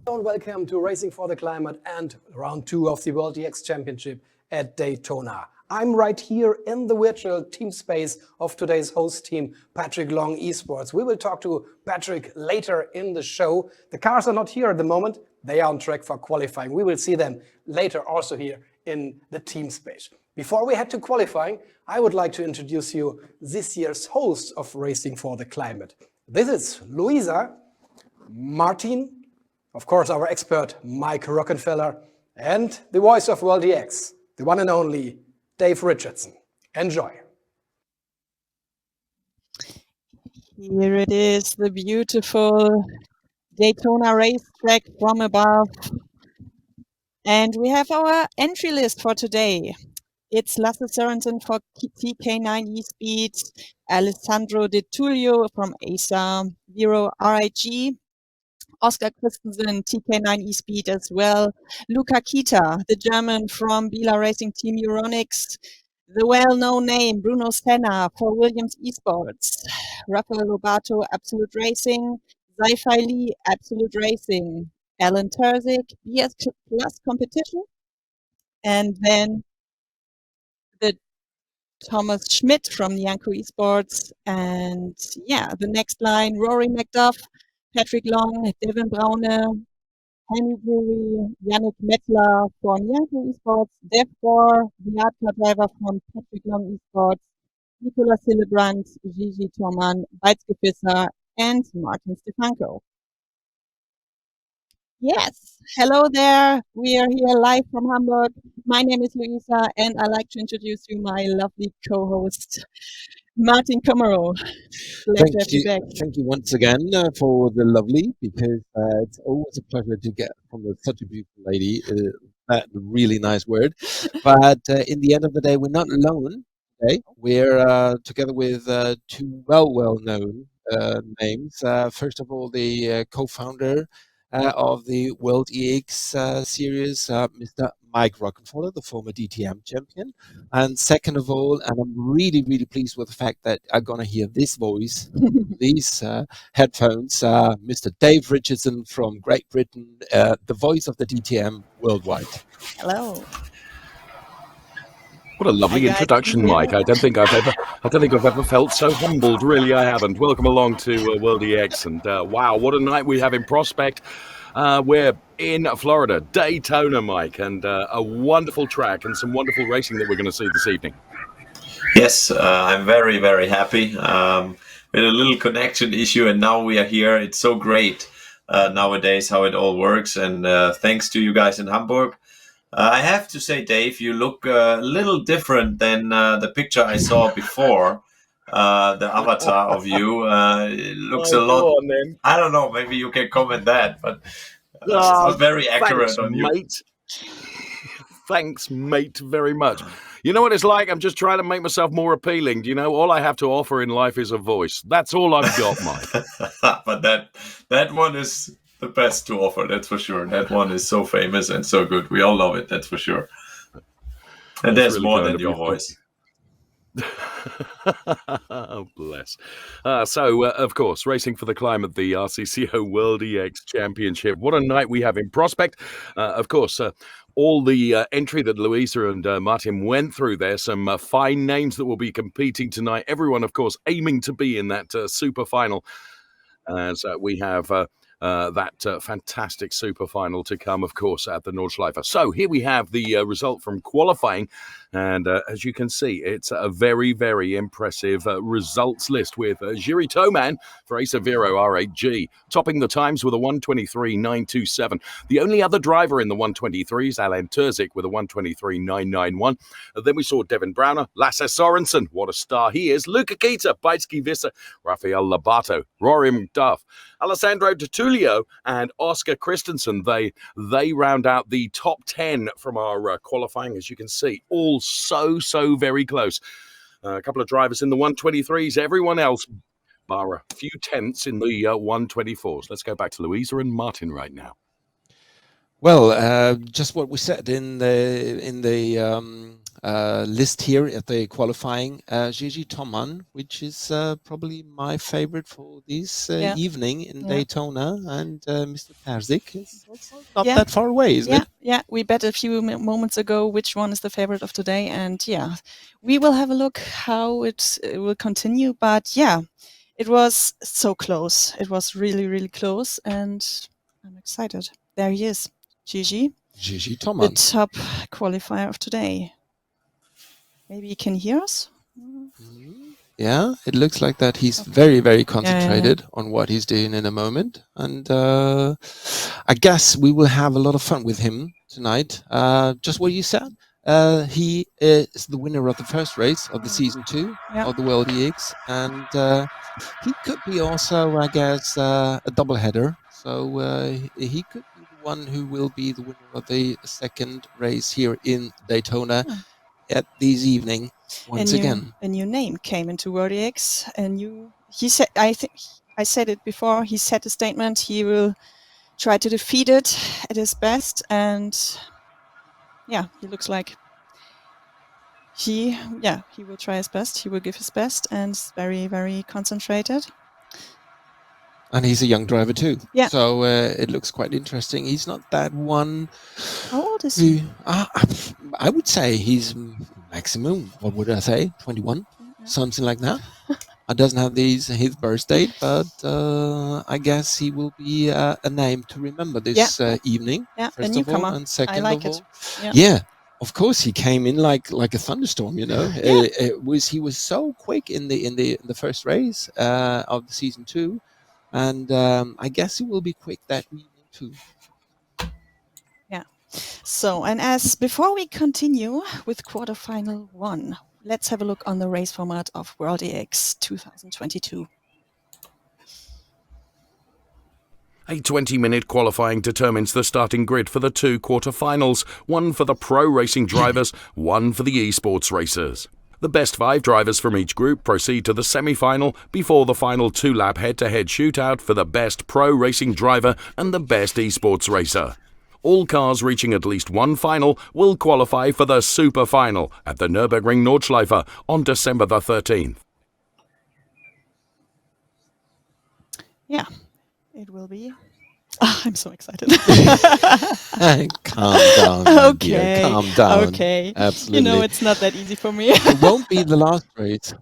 And welcome to Racing for the Climate and round 2 of the World DX Championship at Daytona. I'm right here in the virtual team space of today's host team, Patrick Long Esports. We will talk to Patrick later in the show. The cars are not here at the moment. They are on track for qualifying. We will see them later also here in the team space. Before we head to qualifying, I would like to introduce you this year's host of Racing for the Climate. This is Luisa, Martin, of course, our expert, Mike Rockenfeller, and the voice of World DX, the one and only Dave Richardson. Enjoy. Here it is, the beautiful Daytona racetrack from above. And we have our entry list for today. It's Lasse Sørensen for TK9 eSpeed, Alessandro De Tullio from ASA Zero RIG, Oscar Christensen, TK9 eSpeed as well, Luca Kita, the German from Bila Racing Team Euronics, the well-known name Bruno Senna for Williams Esports, Rafael Lobato, Absolute Racing, Zaifai Lee, Absolute Racing, Alan Terzic, BS Plus Competition, and then the Thomas Schmidt from Nianco Esports, and yeah, the next line, Rory McDuff, Patrick Long, Devin Braune, Henry Drury, Yannick Mettler from Nianco Esports, Dev Gore, the art car driver from Patrick Long Esports, Nicolas Hillebrand, Gigi Thormann, Weizke Fisser, and Martin Stefanko. Yes, hello there. We are here live from Hamburg. My name is Luisa, and I'd like to introduce you my lovely co-host, Martin Kummerow. Glad to have you back. Thank you once again for the lovely, because it's always a pleasure to get from such a beautiful lady that really nice word. But in the end of the day, we're not alone today. We're together with two well-known names. First of all, the co-founder of the World EX series, Mr. Mike Rockenfeller, the former DTM champion. And second of all, and I'm really, really pleased with the fact that I'm going to hear this voice, these headphones, Mr. Dave Richardson from Great Britain, the voice of the DTM worldwide. Hello. What a lovely introduction, Mike. I don't think I've ever felt so humbled. Really, I haven't. Welcome along to World EX, and wow, what a night we have in prospect. We're in Florida, Daytona, Mike, and a wonderful track and some wonderful racing that we're going to see this evening. Yes, I'm very, very happy. We had a little connection issue, and now we are here. It's so great nowadays how it all works, and thanks to you guys in Hamburg. I have to say, Dave, you look a little different than the picture I saw before. The avatar of you it looks a lot. On, I don't know. Maybe you can comment that, but it was very accurate thanks, on you. Mate. Thanks, mate, very much. You know what it's like? I'm just trying to make myself more appealing. Do you know, all I have to offer in life is a voice. That's all I've got, Mike. But that one is the best to offer, that's for sure. That one is so famous and so good. We all love it, that's for sure. And there's really more than your voice. Oh, bless. So, of course, Racing for the Climate, the RCCO World EX Championship. What a night we have in prospect. Of course, all the entry that Luisa and Martin went through there, some fine names that will be competing tonight. Everyone, of course, aiming to be in that super final. As we have that fantastic super final to come, of course, at the Nordschleife. So here we have the result from qualifying. And as you can see, it's a very, very impressive results list with Jiri Toman for Acer Vero RAG topping the times with a 1:23.927. The only other driver in the 1:23 is Alan Terzic with a 1:23.991. Then we saw Devin Braune, Lasse Sørensen, what a star he is, Luca Kita, Weizke Fisser, Rafael Lobato, Rory McDuff, Alessandro De Tullio, and Oscar Christensen. They round out the top 10 from our qualifying, as you can see, all so very close. A couple of drivers in the 1:23s, everyone else bar a few tenths in the 1:24s. Let's go back to Luisa and Martin right now. Well, just what we said in the list here at the qualifying. Gigi Thoman, which is probably my favorite for this evening in Daytona, and Mr. Perzik is also not that far away, isn't it? Yeah, we bet a few moments ago which one is the favorite of today, and we will have a look how it will continue. But it was so close. It was really, really close, and I'm excited. There he is, Gigi Thoman, the top qualifier of today. Maybe you can hear us? Yeah, it looks like that he's very, very concentrated on what he's doing in a moment. And I guess we will have a lot of fun with him tonight. Just what you said. He is the winner of the first race of the season 2 of the World EX. And he could be also, I guess, a doubleheader. So he could be the one who will be the winner of the second race here in Daytona. At this evening, once again, a new name came into World EX, and he said, I think I said it before. He said a statement. He will try to defeat it at his best, and he looks like he will try his best. He will give his best, and is very, very concentrated. And he's a young driver too. Yeah. So it looks quite interesting. He's not that one. How old is he? I would say he's maximum, what would I say, 21? Something like that. I doesn't have his birth date, but I guess he will be a name to remember this evening. Yeah, first a newcomer. Of all, and second I like of it. all. Yeah. Of course, he came in like a thunderstorm. You know, he was so quick in the first race of the season 2. And I guess it will be quick that evening too. Yeah. So, and before we continue with quarterfinal 1, let's have a look on the race format of World EX 2022. A 20-minute qualifying determines the starting grid for the 2 quarterfinals, one for the pro racing drivers, one for the esports racers. The best 5 drivers from each group proceed to the semi-final before the final 2-lap head-to-head shootout for the best pro racing driver and the best esports racer. All cars reaching at least one final will qualify for the super final at the Nürburgring Nordschleife on December the 13th. Yeah, it will be. I'm so excited. Calm down. Okay. Dear. Calm down. Okay. Absolutely. You know, it's not that easy for me. It won't be the last race.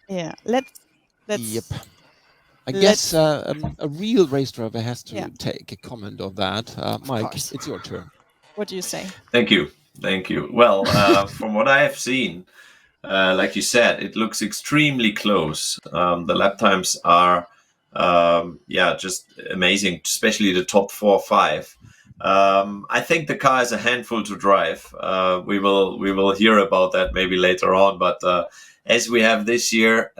Yeah. Let's. Yep. I guess a real race driver has to take a comment of that. Mike, it's your turn. What do you say? Thank you. Well, from what I have seen, like you said, it looks extremely close. The lap times are just amazing, especially the top 4 or 5. I think the car is a handful to drive. We will hear about that maybe later on, but as we have this year,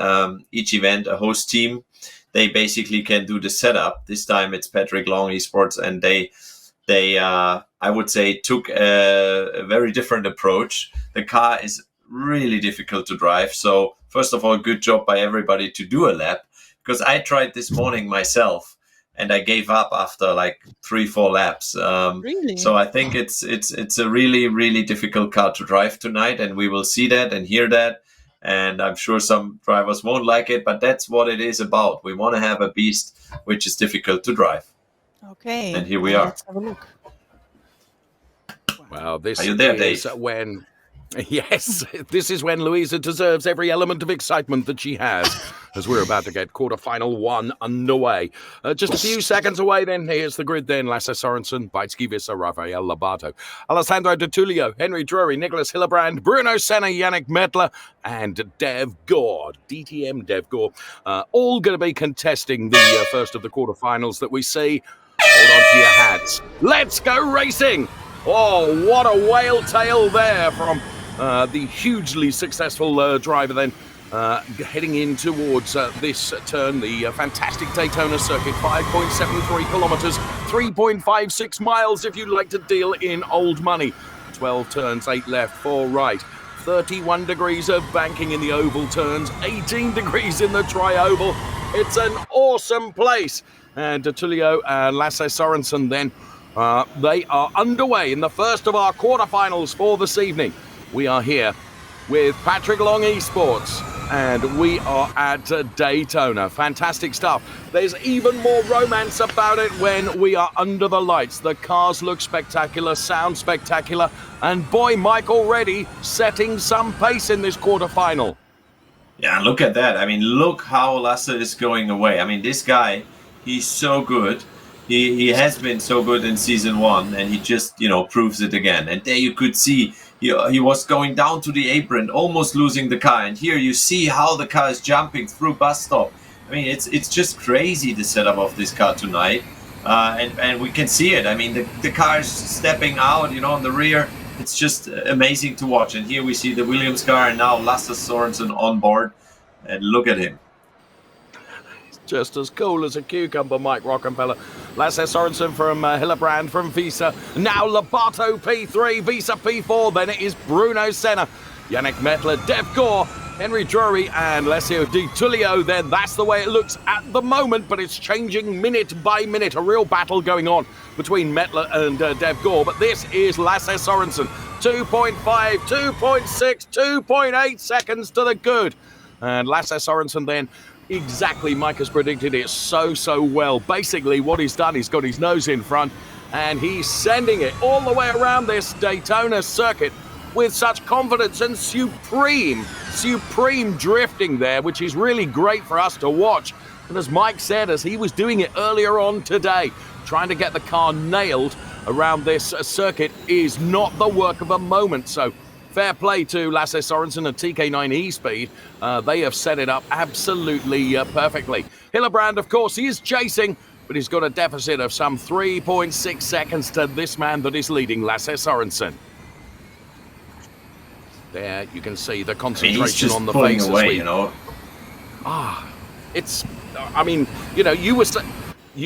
each event a host team, they basically can do the setup. This time it's Patrick Long Esports, and they I would say took a very different approach. The car is really difficult to drive. So first of all, good job by everybody to do a lap, because I tried this morning myself and I gave up after like 3-4 laps. Really? So I think it's a really, really difficult car to drive tonight, and we will see that and hear that. And I'm sure some drivers won't like it, but that's what it is about. We want to have a beast which is difficult to drive. Okay. And here we are. Let's have a look. Wow, this Are you there, is Dave? when... Yes, this is when Luisa deserves every element of excitement that she has, as we're about to get quarterfinal 1 underway. Just a few seconds away then, here's the grid then. Lasse Sorensen, Beitski Visser, Rafael Lobato, Alessandro De Tullio, Henry Drury, Nicholas Hillebrand, Bruno Senna, Yannick Mettler, and Dev Gore, DTM Dev Gore, all going to be contesting the first of the quarterfinals that we see. Hold on to your hats. Let's go racing! Oh, what a whale tail there from the hugely successful driver then heading in towards this turn, the fantastic Daytona circuit, 5.73 kilometers, 3.56 miles if you like to deal in old money. 12 turns, 8 left, 4 right. 31 degrees of banking in the oval turns, 18 degrees in the tri-oval. It's an awesome place. And De Tullio and Lasse Sorensen then They are underway in the first of our quarterfinals for this evening. We are here with Patrick Long Esports, and we are at Daytona. Fantastic stuff. There's even more romance about it when we are under the lights. The cars look spectacular, sound spectacular, and boy, Mike already setting some pace in this quarterfinal. Yeah, look at that. I mean, look how Lasse is going away. I mean, this guy, he's so good. He has been so good in season 1, and he just, proves it again. And there you could see he was going down to the apron, almost losing the car. And here you see how the car is jumping through bus stop. I mean, it's just crazy, the setup of this car tonight. And we can see it. I mean, the car is stepping out, on the rear. It's just amazing to watch. And here we see the Williams car, and now Lasse Sorensen on board. And look at him. Just as cool as a cucumber, Mike Rockenfeller. Lasse Sorensen from Hillebrand from Visa. Now Lobato P3, Visa P4. Then it is Bruno Senna, Yannick Mettler, Dev Gore, Henry Drury, and Alessio Di Tullio. Then that's the way it looks at the moment, but it's changing minute by minute. A real battle going on between Mettler and Dev Gore. But this is Lasse Sorensen. 2.5, 2.6, 2.8 seconds to the good. And Lasse Sorensen then, exactly, Mike has predicted it so well. Basically, what he's done, he's got his nose in front, and he's sending it all the way around this Daytona circuit with such confidence and supreme drifting there, which is really great for us to watch. And as Mike said, as he was doing it earlier on today, trying to get the car nailed around this circuit is not the work of a moment. So fair play to Lasse Sorensen and TK9 E-Speed. They have set it up absolutely perfectly. Hillebrand, of course, he is chasing, but he's got a deficit of some 3.6 seconds to this man that is leading, Lasse Sorensen. There, you can see the concentration on the face away, it's, I mean, you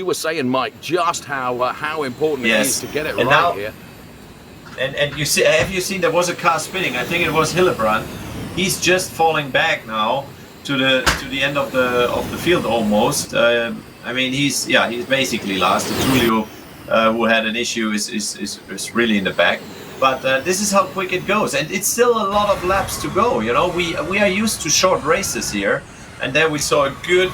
were saying, Mike, just how important it is to get it right here. And you see, have you seen there was a car spinning? I think it was Hillebrand. He's just falling back now to the end of the field almost. I mean, he's basically last. Tullio, who had an issue, is really in the back. But this is how quick it goes, and it's still a lot of laps to go. We are used to short races here, and then we saw a good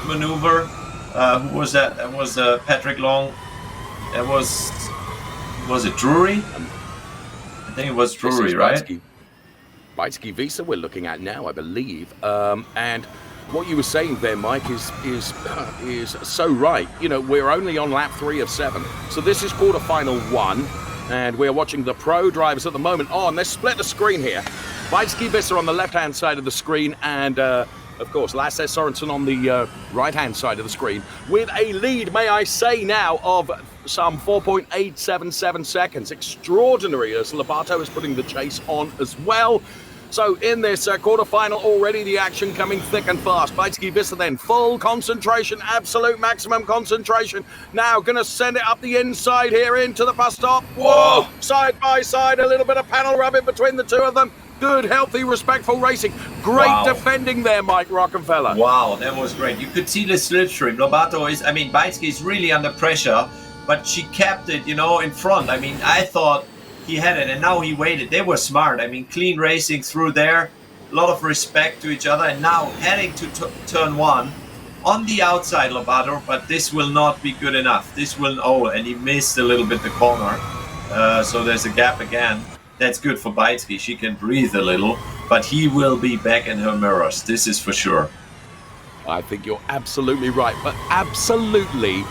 maneuver. Who was that? That was Patrick Long. That was it Drury? I think it was Drury, right? Beitsky Visa we're looking at now, I believe. And what you were saying there, Mike, is so right. We're only on lap 3 of 7. So this is quarterfinal 1. And we're watching the pro drivers at the moment. Oh, and they split the screen here. Beitsky Visa on the left-hand side of the screen, and of course, Lasse Sorensen on the right-hand side of the screen, with a lead, may I say now, of some 4.877 seconds. Extraordinary, as Lobato is putting the chase on as well. So in this quarterfinal already, the action coming thick and fast. Beitsky Visa then, full concentration, absolute maximum concentration. Now going to send it up the inside here into the bus stop. Whoa! Side by side, a little bit of panel rubbing between the two of them. Good, healthy, respectful racing. Great defending there, Mike Rockenfeller. Wow, that was great. You could see the slipstream. Beitsky is really under pressure, but she kept it, in front. I mean, I thought he had it, and now he waited. They were smart. I mean, clean racing through there, a lot of respect to each other, and now heading to turn 1 on the outside, Lobato, but this will not be good enough. And he missed a little bit the corner, so there's a gap again. That's good for Beitsky. She can breathe a little, but he will be back in her mirrors. This is for sure. I think you're absolutely right, but absolutely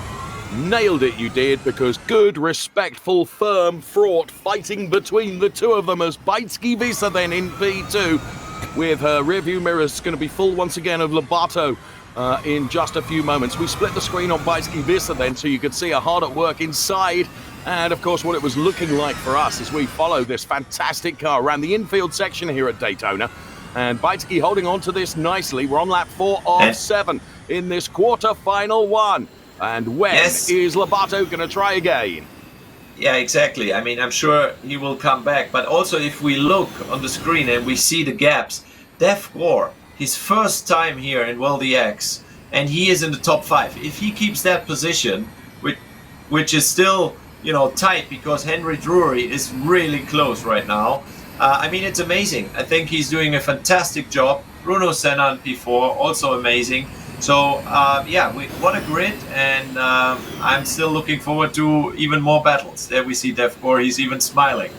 nailed it, you did, because good, respectful, firm, fraught fighting between the two of them as Beitsky Visa then in P2 with her rearview mirrors going to be full once again of Lobato in just a few moments. We split the screen on Beitsky Visa then so you could see her hard at work inside, and of course what it was looking like for us as we follow this fantastic car around the infield section here at Daytona. And Beitsky holding on to this nicely. We're on lap 4 of 7 in this quarter-final 1. And when is Lobato going to try again? Yeah, exactly. I mean, I'm sure he will come back. But also, if we look on the screen and we see the gaps, Dev Gore, his first time here in World EX, and he is in the top 5. If he keeps that position, which is still, tight because Henry Drury is really close right now. I mean, it's amazing. I think he's doing a fantastic job. Bruno Senna in P4, also amazing. So, what a grid, and I'm still looking forward to even more battles. There we see Dev Gore, he's even smiling.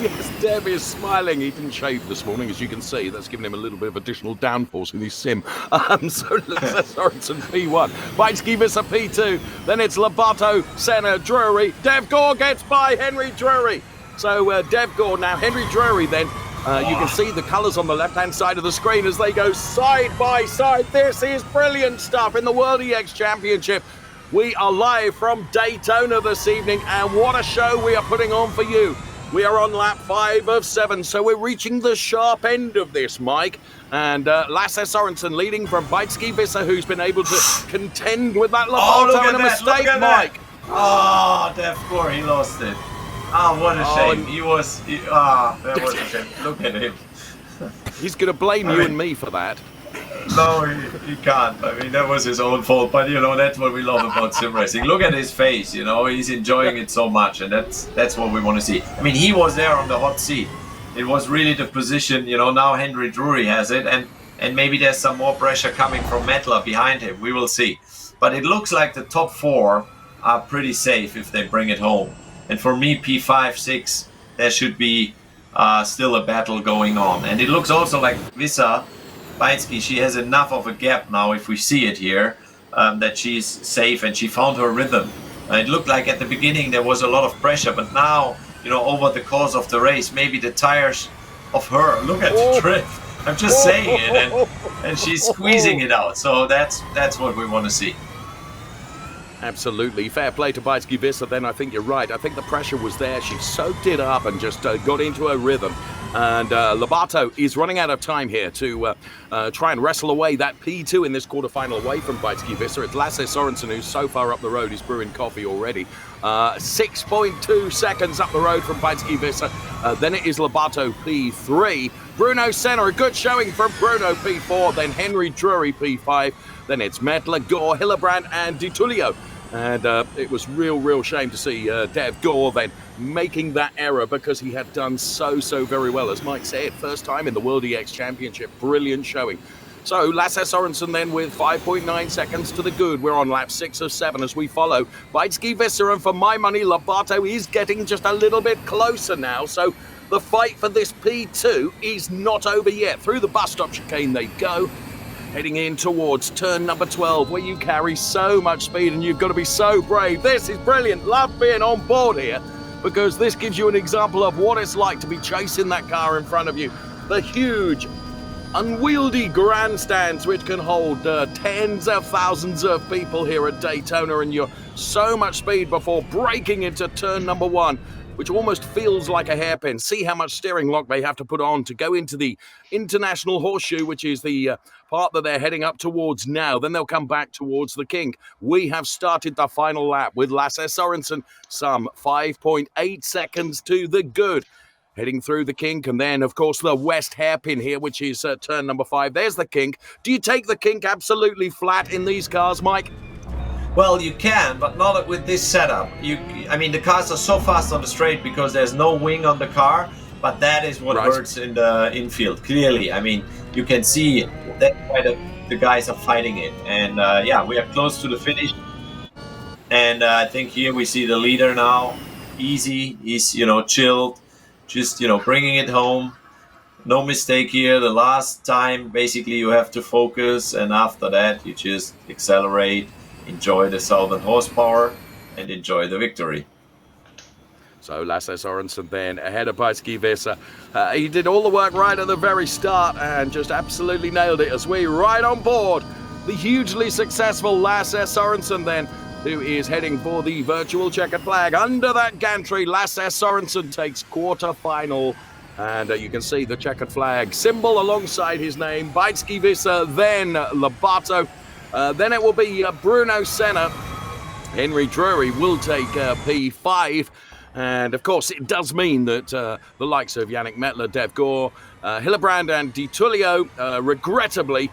Yes, Dev is smiling. He didn't shave this morning, as you can see. That's given him a little bit of additional downforce in his sim. So Sorensen P1, Vaitsky Visser P2, then it's Lobato, Senna, Drury. Dev Gore gets by Henry Drury. So Dev Gore, now Henry Drury then. You can see the colours on the left-hand side of the screen as they go side by side. This is brilliant stuff in the World EX Championship. We are live from Daytona this evening, and what a show we are putting on for you. We are on lap 5 of 7, so we're reaching the sharp end of this, Mike. And Lasse Sorensen leading from Vaitsky Visser, who's been able to contend with that Lobato and a mistake, Mike. Oh, Dev Gore, he lost it. Ah, what a shame. That was a shame. Look at him. He's going to blame you and me for that. No, he can't. I mean, that was his own fault. But, that's what we love about sim racing. Look at his face, he's enjoying it so much. And that's what we want to see. I mean, he was there on the hot seat. It was really the position, now Henry Drury has it. And maybe there's some more pressure coming from Mettler behind him. We will see. But it looks like the top 4 are pretty safe if they bring it home. And for me, P5, 6, there should be still a battle going on. And it looks also like Visser, Vaitsky, she has enough of a gap now, if we see it here, that she's safe and she found her rhythm. It looked like at the beginning there was a lot of pressure, but now, over the course of the race, maybe the tires of her, look at the drift. I'm just saying it, and she's squeezing it out. So that's what we want to see. Absolutely. Fair play to Vaitsky Visser then. I think you're right. I think the pressure was there. She soaked it up and just got into her rhythm. And Lobato is running out of time here to try and wrestle away that P2 in this quarterfinal away from Vaitsky Visser. It's Lasse Sorensen, who's so far up the road, he's brewing coffee already. 6.2 seconds up the road from Vaitsky Visser. Then it is Lobato P3. Bruno Senna, a good showing from Bruno P4. Then Henry Drury P5. Then it's Mettler, Gore, Hillebrand and Di Tullio. And it was real shame to see Dev Gore then making that error because he had done so very well. As Mike said, first time in the World EX Championship. Brilliant showing. So Lasse Sorensen then with 5.9 seconds to the good. We're on lap 6 of 7 as we follow Vaitsky Visser, and for my money, Lobato is getting just a little bit closer now. So the fight for this P2 is not over yet. Through the bus stop chicane they go. Heading in towards turn number 12, where you carry so much speed and you've got to be so brave. This is brilliant. Love being on board here because this gives you an example of what it's like to be chasing that car in front of you. The huge, unwieldy grandstands which can hold tens of thousands of people here at Daytona, and you're so much speed before breaking into turn number 1, which almost feels like a hairpin. See how much steering lock they have to put on to go into the International Horseshoe, which is the part that they're heading up towards now. Then they'll come back towards the kink. We have started the final lap with Lasse Sorensen, some 5.8 seconds to the good. Heading through the kink, and then, of course, the west hairpin here, which is turn number 5. There's the kink. Do you take the kink absolutely flat in these cars, Mike? Well, you can, but not with this setup. I mean, the cars are so fast on the straight because there's no wing on the car, but that is what hurts in the infield, clearly. I mean, you can see that's why the guys are fighting it. And we are close to the finish. And I think here we see the leader now. Easy, he's, chilled, just, bringing it home. No mistake here. The last time, basically, you have to focus, and after that, you just accelerate. Enjoy the southern horsepower and enjoy the victory. So Lasse Sorensen then ahead of Vaitsky Visser. He did all the work right at the very start and just absolutely nailed it as we right on board the hugely successful Lasse Sorensen then, who is heading for the virtual checkered flag. Under that gantry, Lasse Sorensen takes quarter-final. And you can see the checkered flag symbol alongside his name. Vaitsky Visser, then Lobato. Then it will be Bruno Senna. Henry Drury will take P5. And, of course, it does mean that the likes of Yannick Mettler, Dev Gore, Hillebrand and Di Tullio, regrettably,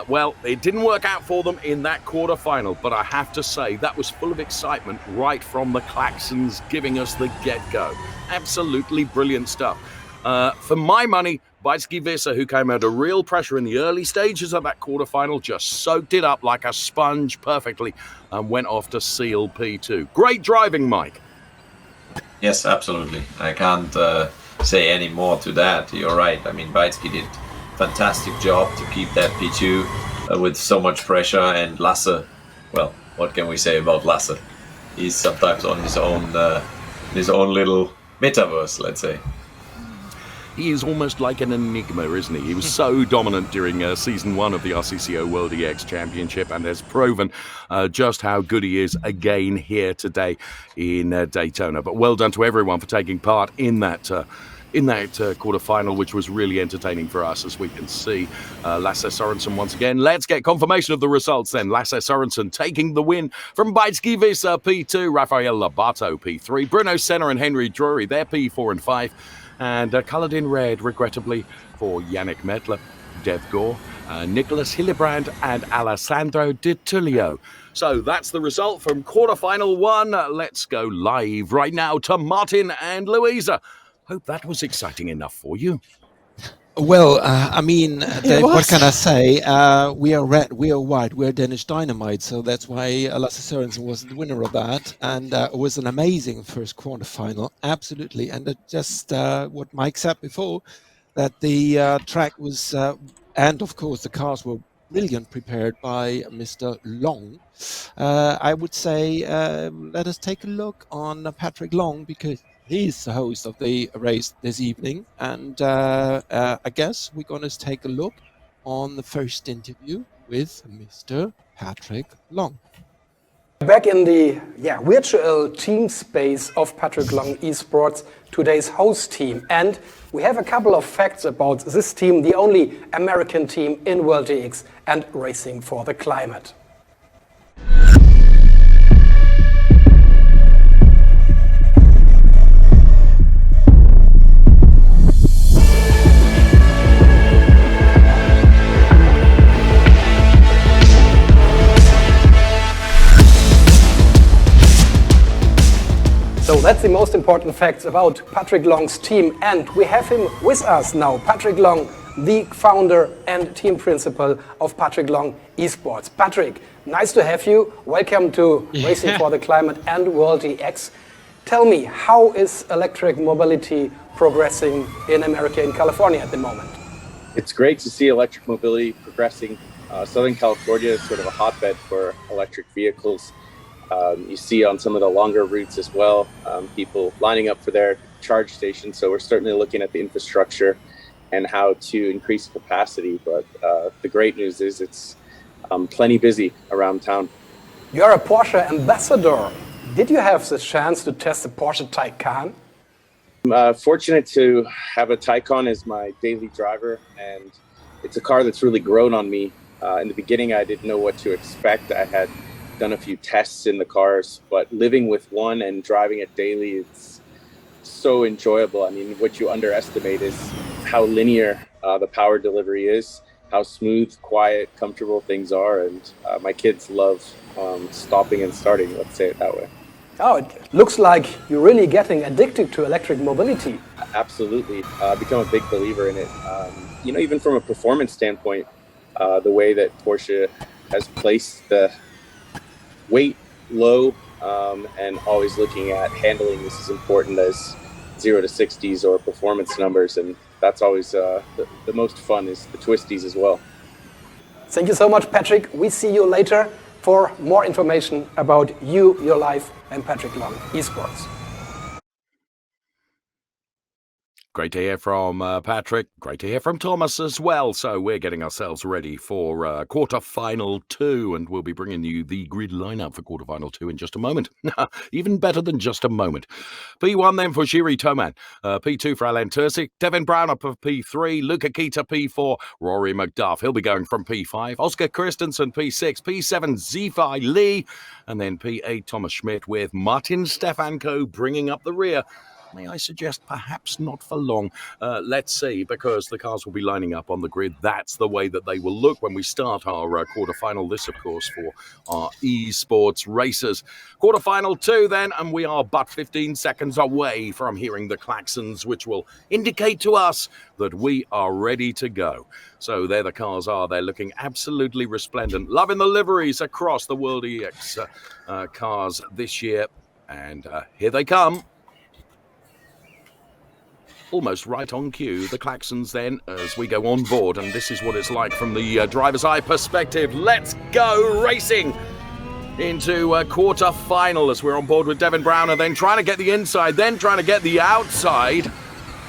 Well, it didn't work out for them in that quarter-final, but I have to say that was full of excitement right from the klaxons giving us the get-go. Absolutely brilliant stuff. For my money, Bajski Visser, who came under real pressure in the early stages of that quarter-final, just soaked it up like a sponge perfectly and went off to seal P2. Great driving, Mike. Yes, absolutely. I can't say any more to that. You're right. I mean, Bajski did fantastic job to keep that P2 with so much pressure, and Lasse, well, what can we say about Lasse? He's sometimes on his own little metaverse, let's say. He is almost like an enigma, isn't he? He was so dominant during Season 1 of the RCCO World EX Championship and has proven just how good he is again here today in Daytona. But well done to everyone for taking part in that quarter-final, which was really entertaining for us, as we can see. Lasse Sorensen once again. Let's get confirmation of the results then. Lasse Sorensen taking the win from Bajski Visser, P2, Rafael Lobato, P3, Bruno Senna and Henry Drury, they're P4 and 5. And coloured in red, regrettably, for Yannick Mettler, Dev Gore, Nicholas Hillebrand and Alessandro Di Tullio. So that's the result from quarter-final 1. Let's go live right now to Martin and Luisa. Hope that was exciting enough for you. Well, I mean, Dave, what can I say? We are red, we are white, we are Danish Dynamite, so that's why Lasse Sørensen was the winner of that. And it was an amazing first quarterfinal, absolutely. And just what Mike said before, that the track was, and of course the cars were brilliant prepared by Mr. Long. I would say let us take a look on Patrick Long, because he's the host of the race this evening, and I guess we're going to take a look on the first interview with Mr. Patrick Long. Back in the virtual team space of Patrick Long Esports, today's host team, and we have a couple of facts about this team, the only American team in World EX and Racing for the Climate. So that's the most important facts about Patrick Long's team, and we have him with us now. Patrick Long, the founder and team principal of Patrick Long Esports. Patrick, nice to have you. Welcome to Racing for the Climate and World EX. Tell me, how is electric mobility progressing in America, in California at the moment? It's great to see electric mobility progressing. Southern California is sort of a hotbed for electric vehicles. You see on some of the longer routes as well, people lining up for their charge stations. So we're certainly looking at the infrastructure and how to increase capacity. But the great news is it's plenty busy around town. You're a Porsche ambassador. Did you have the chance to test the Porsche Taycan? I'm fortunate to have a Taycan as my daily driver, and it's a car that's really grown on me. In the beginning, I didn't know what to expect. I had done a few tests in the cars, but living with one and driving it daily, it's so enjoyable. I mean, what you underestimate is how linear the power delivery is, how smooth, quiet, comfortable things are, and my kids love stopping and starting, let's say it that way. Oh, it looks like you're really getting addicted to electric mobility. Absolutely. I've become a big believer in it. Even from a performance standpoint, the way that Porsche has placed the weight low and always looking at handling this is important as 0 to 60s or performance numbers, and that's always the most fun is the twisties as well. Thank you so much, Patrick. We see you later for more information about you, your life, and Patrick Long Esports. Great to hear from Patrick. Great to hear from Thomas as well. So we're getting ourselves ready for quarter-final 2, and we'll be bringing you the grid lineup for quarter-final 2 in just a moment. Even better than just a moment. P1 then for Jiri Toman. P2 for Alain Tursic. Devin Brown up for P3. Luca Kita P4. Rory McDuff. He'll be going from P5. Oscar Christensen P6. P7 Zifai Lee. And then P8 Thomas Schmidt with Martin Stefanko bringing up the rear. May I suggest perhaps not for long? Let's see, because the cars will be lining up on the grid. That's the way that they will look when we start our quarterfinal. This, of course, for our esports racers. Quarterfinal 2 then, and we are but 15 seconds away from hearing the klaxons, which will indicate to us that we are ready to go. So there the cars are. They're looking absolutely resplendent. Loving the liveries across the World EX cars this year. And here they come. Almost right on cue, the klaxons then as we go on board, and this is what it's like from the driver's eye perspective. Let's go racing into quarter-final as we're on board with Devin Browner, then trying to get the inside, then trying to get the outside,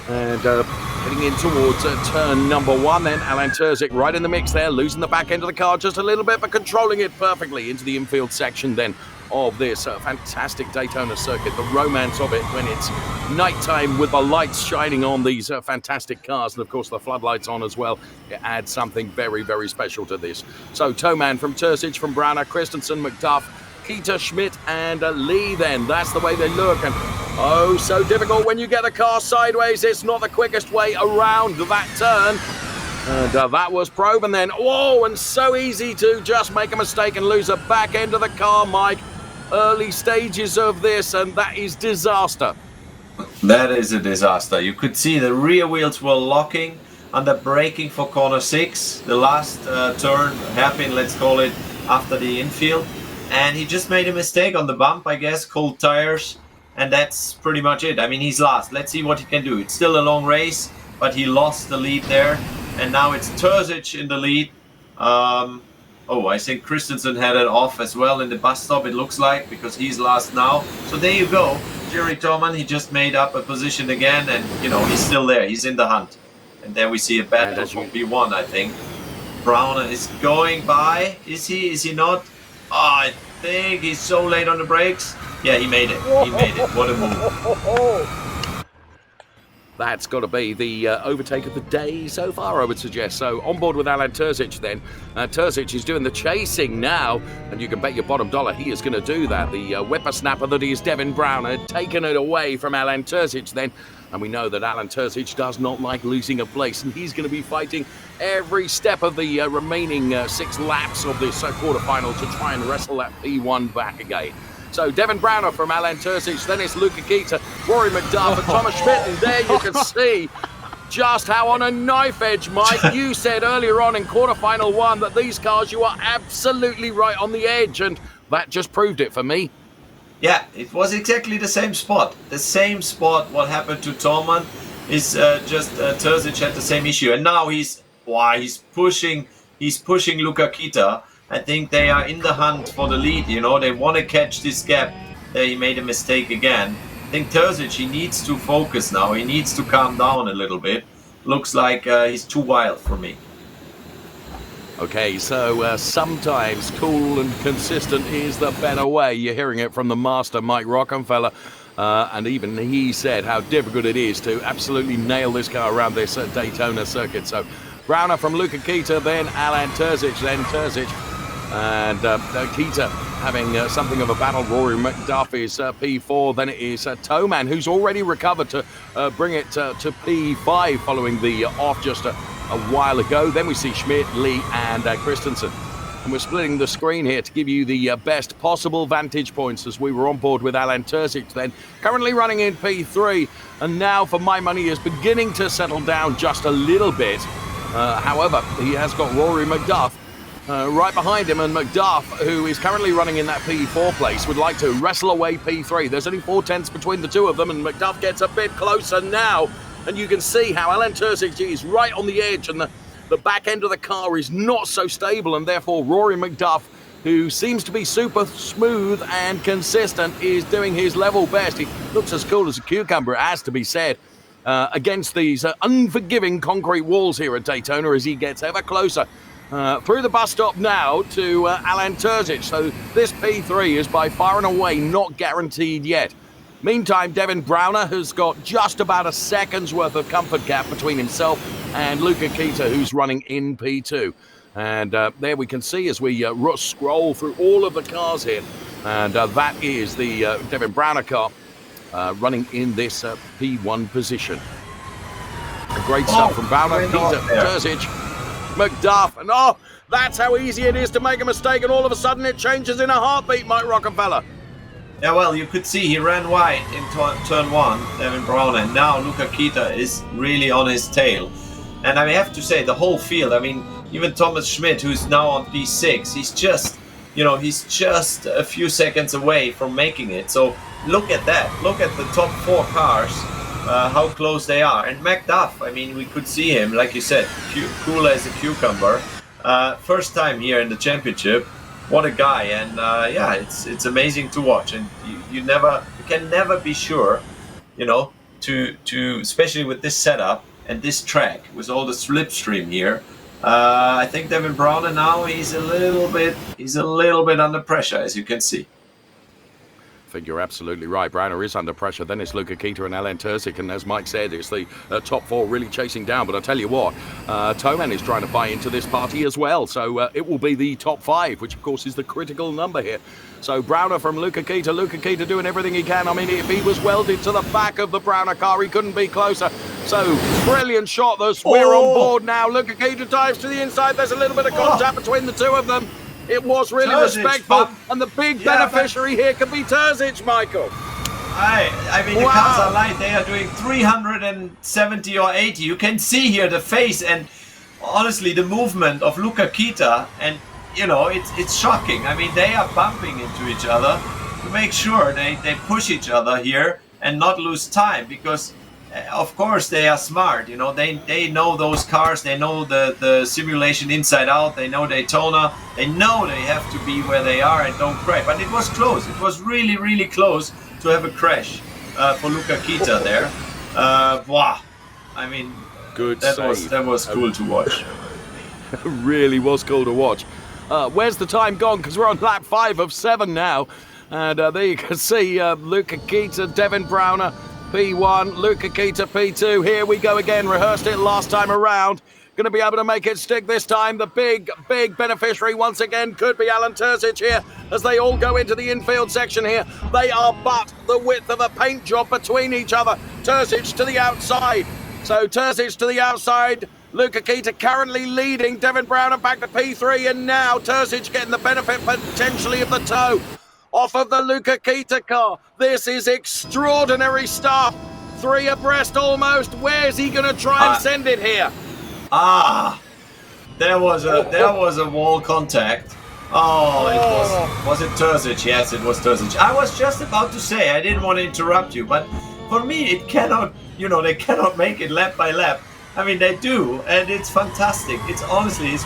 and heading in towards turn number 1 then. Alan Terzic right in the mix there, losing the back end of the car just a little bit, but controlling it perfectly into the infield section then of this fantastic Daytona circuit. The romance of it when it's nighttime with the lights shining on these fantastic cars, and of course the floodlights on as well. It adds something very, very special to this. So Toman from Terzic, from Browner, Christensen, McDuff, Keita, Schmidt and Lee then. That's the way they look, and oh, so difficult when you get the car sideways. It's not the quickest way around that turn. And that was Proben then. Whoa, and so easy to just make a mistake and lose the back end of the car, Mike. Early stages of this, and that is disaster. That is a disaster. You could see the rear wheels were locking under braking for corner 6. The last turn happened, let's call it, after the infield. And he just made a mistake on the bump, I guess, cold tires. And that's pretty much it. I mean, he's last. Let's see what he can do. It's still a long race, but he lost the lead there. And now it's Terzic in the lead. Oh, I think Christensen had it off as well in the bus stop, it looks like, because he's last now. So there you go. Jerry Toman, he just made up a position again, and, you know, he's still there. He's in the hunt. And there we see a battle for P1, I think. Browner is going by. Is he? Is he not? Oh, I think he's so late on the brakes. Yeah, he made it. He made it. What a move. That's got to be the overtake of the day so far, I would suggest. So on board with Alan Terzic then. Terzic is doing the chasing now, and you can bet your bottom dollar he is going to do that. The whippersnapper that is Devin Browner had taken it away from Alan Terzic then. And we know that Alan Terzic does not like losing a place, and he's going to be fighting every step of the remaining 6 laps of this quarterfinal to try and wrestle that P1 back again. So Devin Browner from Alan Terzic, then it's Luca Keita, Rory McDuff and Thomas Schmidt, and there you can see just how on a knife edge, Mike. You said earlier on in quarterfinal 1 that these cars, you are absolutely right on the edge, and that just proved it for me. Yeah, it was exactly the same spot. The same spot. What happened to Toman is just Terzic had the same issue, and now he's pushing Luca Keita. I think they are in the hunt for the lead, you know, they want to catch this gap. There he made a mistake again. I think Terzic, he needs to focus now. He needs to calm down a little bit. Looks like he's too wild for me. Okay, so sometimes cool and consistent is the better way. You're hearing it from the master, Mike Rockenfeller. And even he said how difficult it is to absolutely nail this car around this Daytona circuit. So Browner from Luca Keita, then Alan Terzic, then Terzic. And Keita having something of a battle. Rory McDuff is P4. Then it is Toman, who's already recovered to bring it to P5 following the off just a while ago. Then we see Schmidt, Lee and Christensen. And we're splitting the screen here to give you the best possible vantage points as we were on board with Alan Terzic then. Currently running in P3. And now, for my money, is beginning to settle down just a little bit. However, he has got Rory McDuff right behind him, and McDuff, who is currently running in that P4 place, would like to wrestle away P3. There's only 4 tenths between the two of them, and McDuff gets a bit closer now, and you can see how Alan Terzic is right on the edge, and the back end of the car is not so stable, and therefore Rory McDuff, who seems to be super smooth and consistent, is doing his level best. He looks as cool as a cucumber, it has to be said, against these unforgiving concrete walls here at Daytona as he gets ever closer. Through the bus stop now to Alan Terzic. So this P3 is by far and away not guaranteed yet. Meantime, Devin Browner has got just about a second's worth of comfort gap between himself and Luca Keita, who's running in P2. And there we can see as we scroll through all of the cars here. And that is the Devin Browner car. running in this P1 position. Great stuff from Browner, Peter, Terzic, McDuff, and that's how easy it is to make a mistake, and all of a sudden it changes in a heartbeat, Mike Rockenfeller. Yeah, well, you could see he ran wide in turn 1, Devin Browner, and now Luca Kita is really on his tail. And I have to say, the whole field, I mean, even Thomas Schmidt, who's now on P6, he's just a few seconds away from making it. So look at that. Look at the top 4 cars, how close they are. And McDuff, I mean, we could see him, like you said, cool as a cucumber. First time here in the championship. What a guy. And yeah, it's amazing to watch. And you can never be sure, to especially with this setup and this track with all the slipstream here. I think Devin Browner now he's a little bit under pressure, as you can see. I think you're absolutely right. Browner is under pressure. Then it's Luca Kita and Alain Terzic, and as Mike said, it's the top 4 really chasing down. But I tell you what, Toman is trying to buy into this party as well. So it will be the top 5, which of course is the critical number here. So Browner from Luca Kita doing everything he can. I mean, if he was welded to the back of the Browner car, he couldn't be closer. So brilliant shot. We're on board now. Luca Kita dives to the inside. There's a little bit of contact between the two of them. It was really respectful, and the big beneficiary here could be Terzic, Michael. I mean, the cars are light. They are doing 370 or 80. You can see here the face and honestly the movement of Luca Kita, and it's shocking. I mean, they are bumping into each other to make sure they push each other here and not lose time, because of course they are smart. They know those cars. They know the simulation inside out. They know Daytona. They know they have to be where they are and don't crash. But it was close. It was really, really close to have a crash for Luca Kita there. Wow. I mean, good that was cool to watch. Really was cool to watch. Where's the time gone? Because we're on lap 5 of 7 now. And there you can see Luca Kita, Devin Browner, P1, Luca Kita P2. Here we go again. Rehearsed it last time around. Going to be able to make it stick this time. The big beneficiary once again could be Alain Terzic here as they all go into the infield section here. They are but the width of a paint job between each other. Terzic to the outside. So Terzic to the outside. Luca Kita currently leading. Devin Browner back to P3, and now Terzic getting the benefit potentially of the tow off of the Luca Kita car. This is extraordinary stuff. 3 abreast almost. Where's he going to try and send it here? There was a wall contact. Was it Terzic? Yes, it was Terzic. I was just about to say, I didn't want to interrupt you, but for me it cannot, they cannot make it lap by lap. I mean, they do, and it's fantastic. It's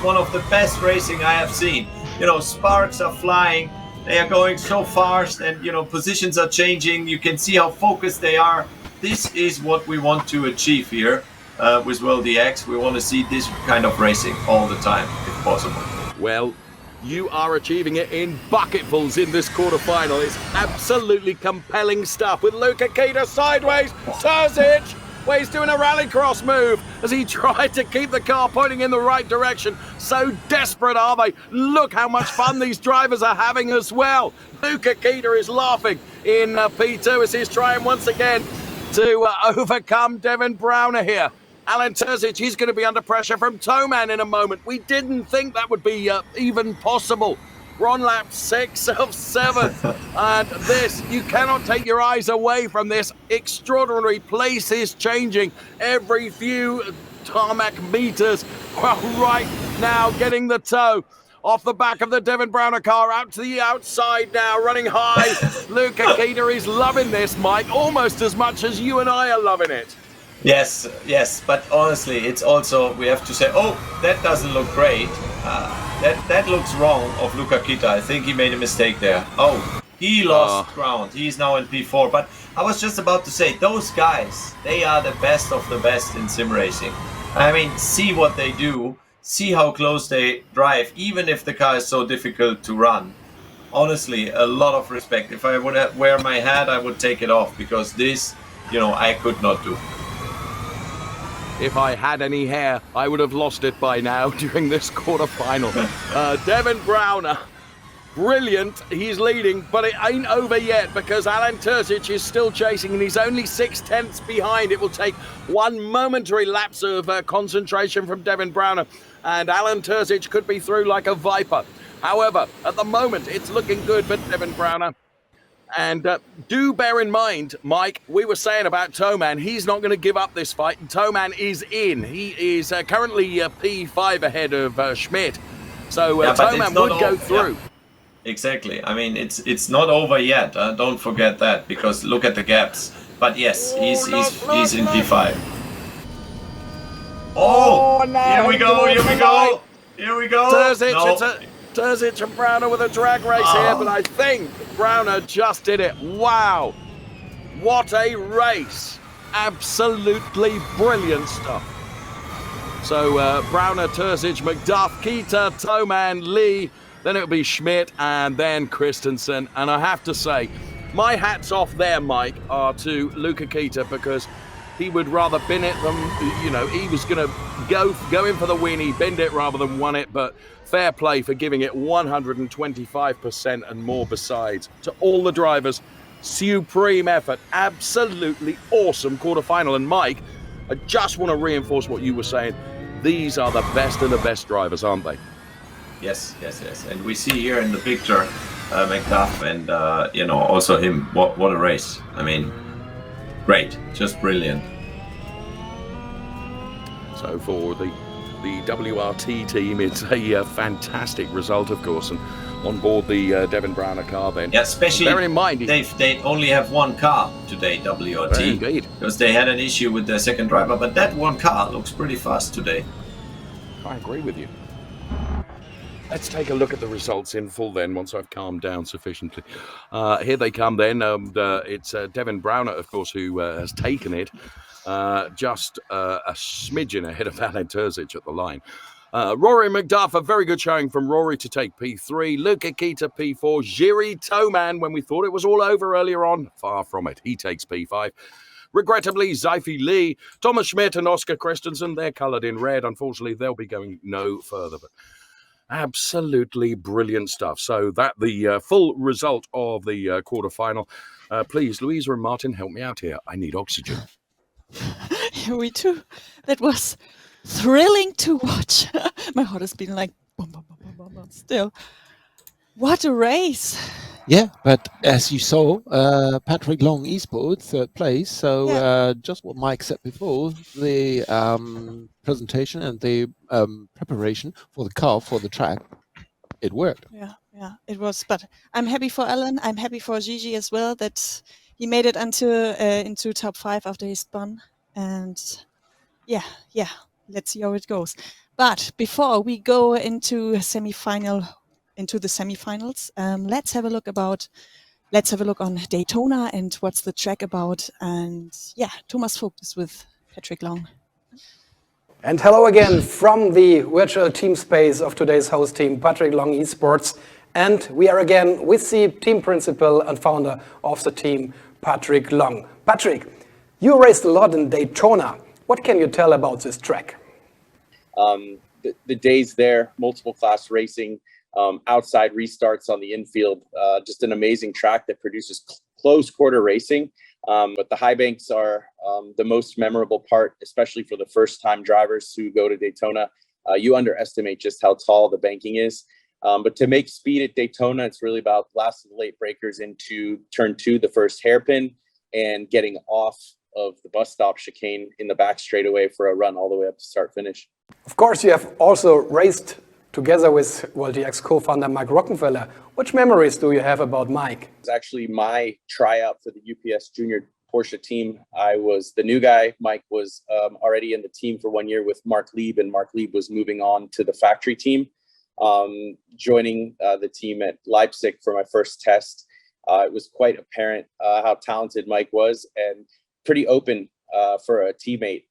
one of the best racing I have seen. Sparks are flying. They are going so fast, and positions are changing. You can see how focused they are. This is what we want to achieve here with World DX. We want to see this kind of racing all the time, if possible. Well, you are achieving it in bucketfuls in this quarterfinal. It's absolutely compelling stuff with Luca Kita sideways. Terzic, where he's doing a rallycross move as he tried to keep the car pointing in the right direction. So desperate are they. Look how much fun these drivers are having as well. Luca Kita is laughing in P2 as he's trying once again to overcome Devin Browner here. Alain Terzic, he's going to be under pressure from Toman in a moment. We didn't think that would be even possible. We're on lap 6 of 7. And this, you cannot take your eyes away from this. Extraordinary places changing every few tarmac meters. Well, right now, getting the tow off the back of the Devin Browner car out to the outside now, running high. Luca Kita is loving this, Mike, almost as much as you and I are loving it. Yes, but honestly, it's also, we have to say, that doesn't look great. That looks wrong of Luca Kita. I think he made a mistake there. He lost ground. He's now in P4. But I was just about to say, those guys, they are the best of the best in sim racing. I mean, see what they do. See how close they drive, even if the car is so difficult to run. Honestly, a lot of respect. If I would wear my hat, I would take it off, because this, I could not do. If I had any hair, I would have lost it by now during this quarterfinal. Devin Browner Brilliant. He's leading, but it ain't over yet because Alan Terzic is still chasing and he's only 6/10 behind. It will take one momentary lapse of concentration from Devin Browner, and Alan Terzic could be through like a viper. However, at the moment, it's looking good for Devin Browner. And do bear in mind, Mike, we were saying about Toman, he's not going to give up this fight. And Toman is in. He is currently P5 ahead of Schmidt. So Toman would go through. Yeah. Exactly. I mean, it's not over yet. Don't forget that, because look at the gaps. But yes, he's in P5. Oh, no, here we go. Here we go. Terzic and Browner with a drag race here, but I think Browner just did it. Wow. What a race. Absolutely brilliant stuff. So Browner, Terzic, McDuff, Keita, Toman, Lee, then it'll be Schmidt, and then Christensen. And I have to say, my hats off there, Mike, are to Luca Keita, because he would rather bin it than, you know, he was going to go in for the win. He binned it rather than won it, but fair play for giving it 125% and more besides. To all the drivers, supreme effort, absolutely awesome quarterfinal. And Mike, I just want to reinforce what you were saying. These are the best of the best drivers, aren't they? Yes. And we see here in the picture McDuff and, you know, also him. What a race. I mean, great. Just brilliant. So for the WRT team, it's a fantastic result, of course. And on board the Devin Browner car then. Yeah, especially bearing in mind, they only have one car today, WRT. Indeed. Because they had an issue with their second driver, but that one car looks pretty fast today. I agree with you. Let's take a look at the results in full then, once I've calmed down sufficiently. Here they come then. It's Devin Browner, of course, who has taken it. Just a smidgen ahead of Alan Terzic at the line. Rory McDuff, a very good showing from Rory to take P3. Luca Keita, P4. Jiri Toman, when we thought it was all over earlier on, far from it. He takes P5. Regrettably, Zaifi Lee, Thomas Schmidt and Oscar Christensen, they're coloured in red. Unfortunately, they'll be going no further. But absolutely brilliant stuff. So that the full result of the quarterfinal. Please, Luisa and Martin, help me out here. I need oxygen. We too. That was thrilling to watch. My heart has been like boom, boom, boom, boom, boom, boom. Still. What a race. Yeah, but as you saw, Patrick Long Esports, third place. So just what Mike said before, the presentation and the preparation for the car, for the track, it worked. Yeah, it was. But I'm happy for Alan. I'm happy for Gigi as well that he made it into top 5 after he spun. And yeah, let's see how it goes. But before we go into the semifinals, let's have a look on Daytona and what's the track about. And yeah, Thomas Vogt is with Patrick Long. And hello again from the virtual team space of today's host team, Patrick Long Esports. And we are again with the team principal and founder of the team, Patrick Long. Patrick, you raced a lot in Daytona. What can you tell about this track? The days there, multiple class racing, outside restarts on the infield, just an amazing track that produces close quarter racing. But the high banks are the most memorable part, especially for the first time drivers who go to Daytona. You underestimate just how tall the banking is. But to make speed at Daytona, it's really about last of the late breakers into turn 2, the first hairpin, and getting off of the bus stop chicane in the back straightaway for a run all the way up to start finish. Of course, you have also raced together with WorldTX co-founder Mike Rockenfeller. Which memories do you have about Mike? It was actually my tryout for the UPS Junior Porsche team. I was the new guy. Mike was already in the team for 1 year with Mark Lieb, and Mark Lieb was moving on to the factory team. Joining the team at Leipzig for my first test, it was quite apparent how talented Mike was and pretty open for a teammate.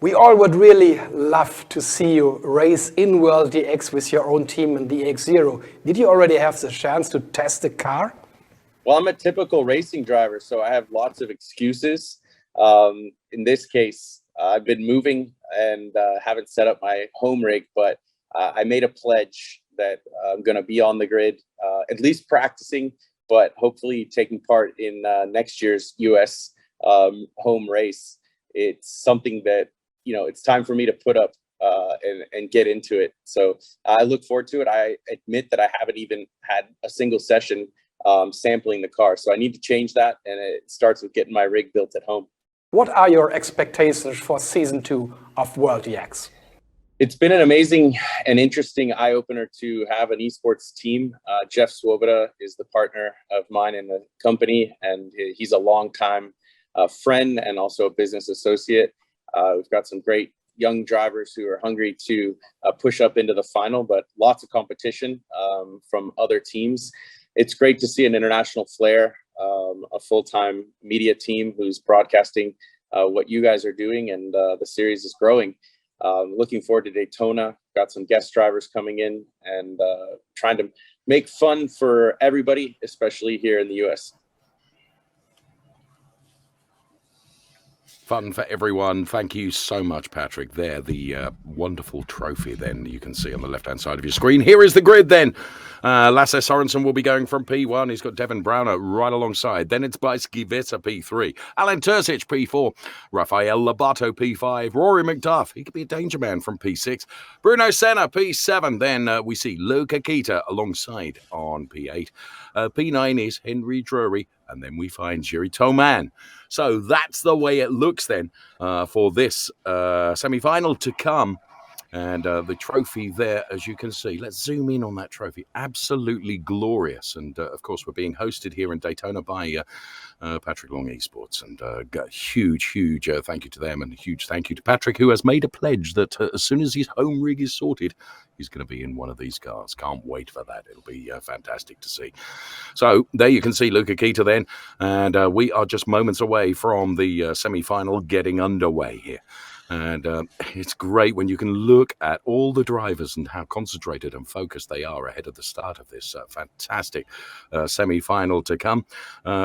We all would really love to see you race in World DX with your own team in the X0. Did you already have the chance to test the car? Well, I'm a typical racing driver, so I have lots of excuses. In this case, I've been moving and haven't set up my home rig, but I made a pledge that I'm going to be on the grid, at least practicing, but hopefully taking part in next year's US home race. It's something that, it's time for me to put up and get into it. So I look forward to it. I admit that I haven't even had a single session sampling the car. So I need to change that. And it starts with getting my rig built at home. What are your expectations for season 2 of World EX? It's been an amazing and interesting eye-opener to have an esports team. Jeff Swoboda is the partner of mine in the company, and he's a longtime friend and also a business associate. We've got some great young drivers who are hungry to push up into the final, but lots of competition from other teams. It's great to see an international flair, a full-time media team who's broadcasting what you guys are doing, and the series is growing. Looking forward to Daytona. Got some guest drivers coming in, and trying to make fun for everybody, especially here in the US. Fun for everyone. Thank you so much, Patrick. There, the wonderful trophy then you can see on the left-hand side of your screen. Here is the grid then. Lasse Sorensen will be going from P1. He's got Devin Browner right alongside. Then it's Bajski Vissa P3. Alan Terzic P4. Rafael Lobato P5. Rory McDuff. He could be a danger man from P6. Bruno Senna P7. Then we see Luca Kita alongside on P8. P9 is Henry Drury. And then we find Jiri Toman. So that's the way it looks then for this semi-final to come. And the trophy there, as you can see. Let's zoom in on that trophy. Absolutely glorious. And, of course, we're being hosted here in Daytona by Patrick Long Esports. And huge thank you to them. And a huge thank you to Patrick, who has made a pledge that as soon as his home rig is sorted, he's going to be in one of these cars. Can't wait for that. It'll be fantastic to see. So there you can see Luca Kita then. And we are just moments away from the semi-final getting underway here. And it's great when you can look at all the drivers and how concentrated and focused they are ahead of the start of this fantastic semi-final to come.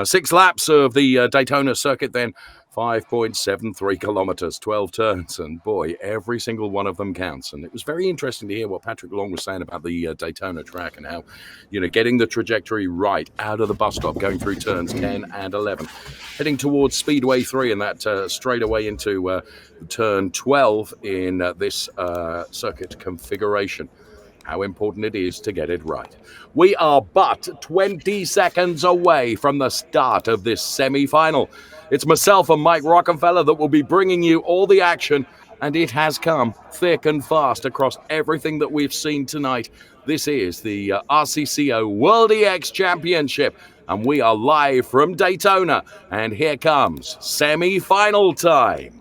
6 laps of the Daytona circuit then. 5.73 kilometers, 12 turns, and boy, every single one of them counts. And it was very interesting to hear what Patrick Long was saying about the Daytona track and how, getting the trajectory right out of the bus stop, going through turns 10 and 11, heading towards Speedway 3 and that straightaway into turn 12 in this circuit configuration. How important it is to get it right. We are but 20 seconds away from the start of this semi-final. It's myself and Mike Rockenfeller that will be bringing you all the action, and it has come thick and fast across everything that we've seen tonight. This is the RCCO World EX Championship, and we are live from Daytona, and here comes semi-final time.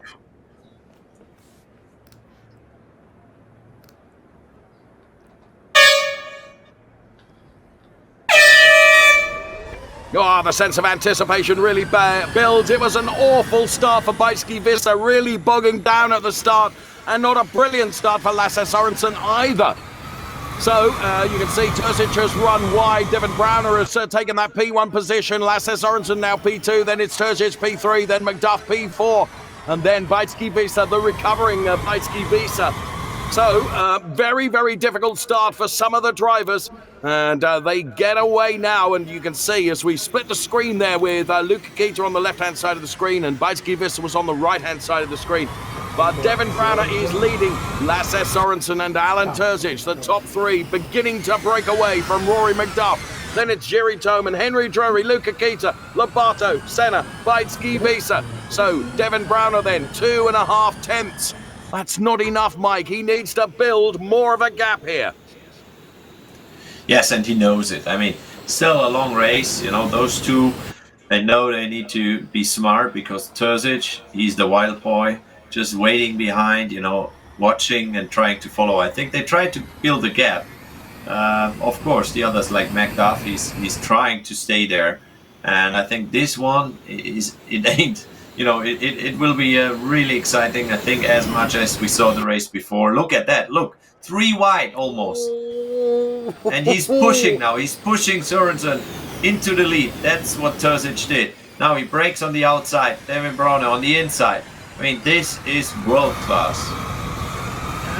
Oh, the sense of anticipation really builds. It was an awful start for Bajski Vissa, really bogging down at the start, and not a brilliant start for Lasse Sorensen either. So you can see Terzic has run wide. Devin Browner has taken that P1 position. Lasse Sorensen now P2. Then it's Terzic P3. Then McDuff P4. And then Bajski Vissa, the recovering Bajski Vissa. So very, very difficult start for some of the drivers. And they get away now. And you can see as we split the screen there with Luca Kita on the left-hand side of the screen. And Bajski Vissa was on the right-hand side of the screen. But Devin Browner is leading Lasse Sorensen and Alan Terzic, the top three, beginning to break away from Rory McDuff. Then it's Jiri Toman, Henry Drury, Luca Kita, Lobato, Senna, Bajski Vissa. So Devin Browner then, 2.5 tenths. That's not enough, Mike. He needs to build more of a gap here. Yes, and he knows it. I mean, still a long race. You know, those two, they know they need to be smart because Terzic, he's the wild boy, just waiting behind, you know, watching and trying to follow. I think they tried to build a gap. Of course, the others like McDuff, he's trying to stay there. And I think this one it will be really exciting, I think, as much as we saw the race before. Look at that. Look, 3 wide almost. And he's pushing now. He's pushing Sorensen into the lead. That's what Terzic did. Now he breaks on the outside. Devin Browner on the inside. I mean, this is world class.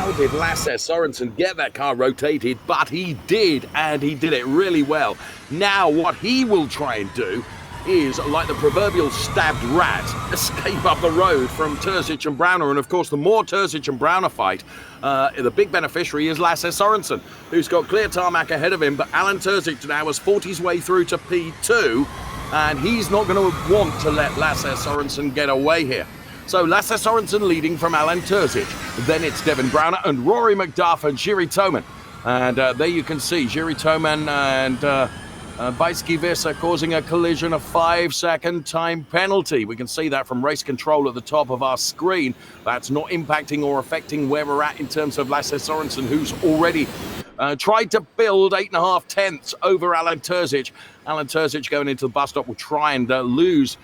how did Lasse Sorensen get that car rotated? But he did, and he did it really well. Now what he will try and do is, like the proverbial stabbed rat, escape up the road from Terzic and Brauner. And of course, the more Terzic and Brauner fight, the big beneficiary is Lasse Sorensen, who's got clear tarmac ahead of him. But Alan Terzic now has fought his way through to P2, and he's not going to want to let Lasse Sorensen get away here. So Lasse Sorensen leading from Alan Terzic. Then it's Devin Brauner and Rory McDuff and Jiri Toman. And there you can see Jiri Toman and Vaisky Vissa causing a collision, a 5-second time penalty. We can see that from race control at the top of our screen. That's not impacting or affecting where we're at in terms of Lasse Sorensen, who's already tried to build 8.5 tenths over Alan Terzic. Alan Terzic going into the bus stop will try and lose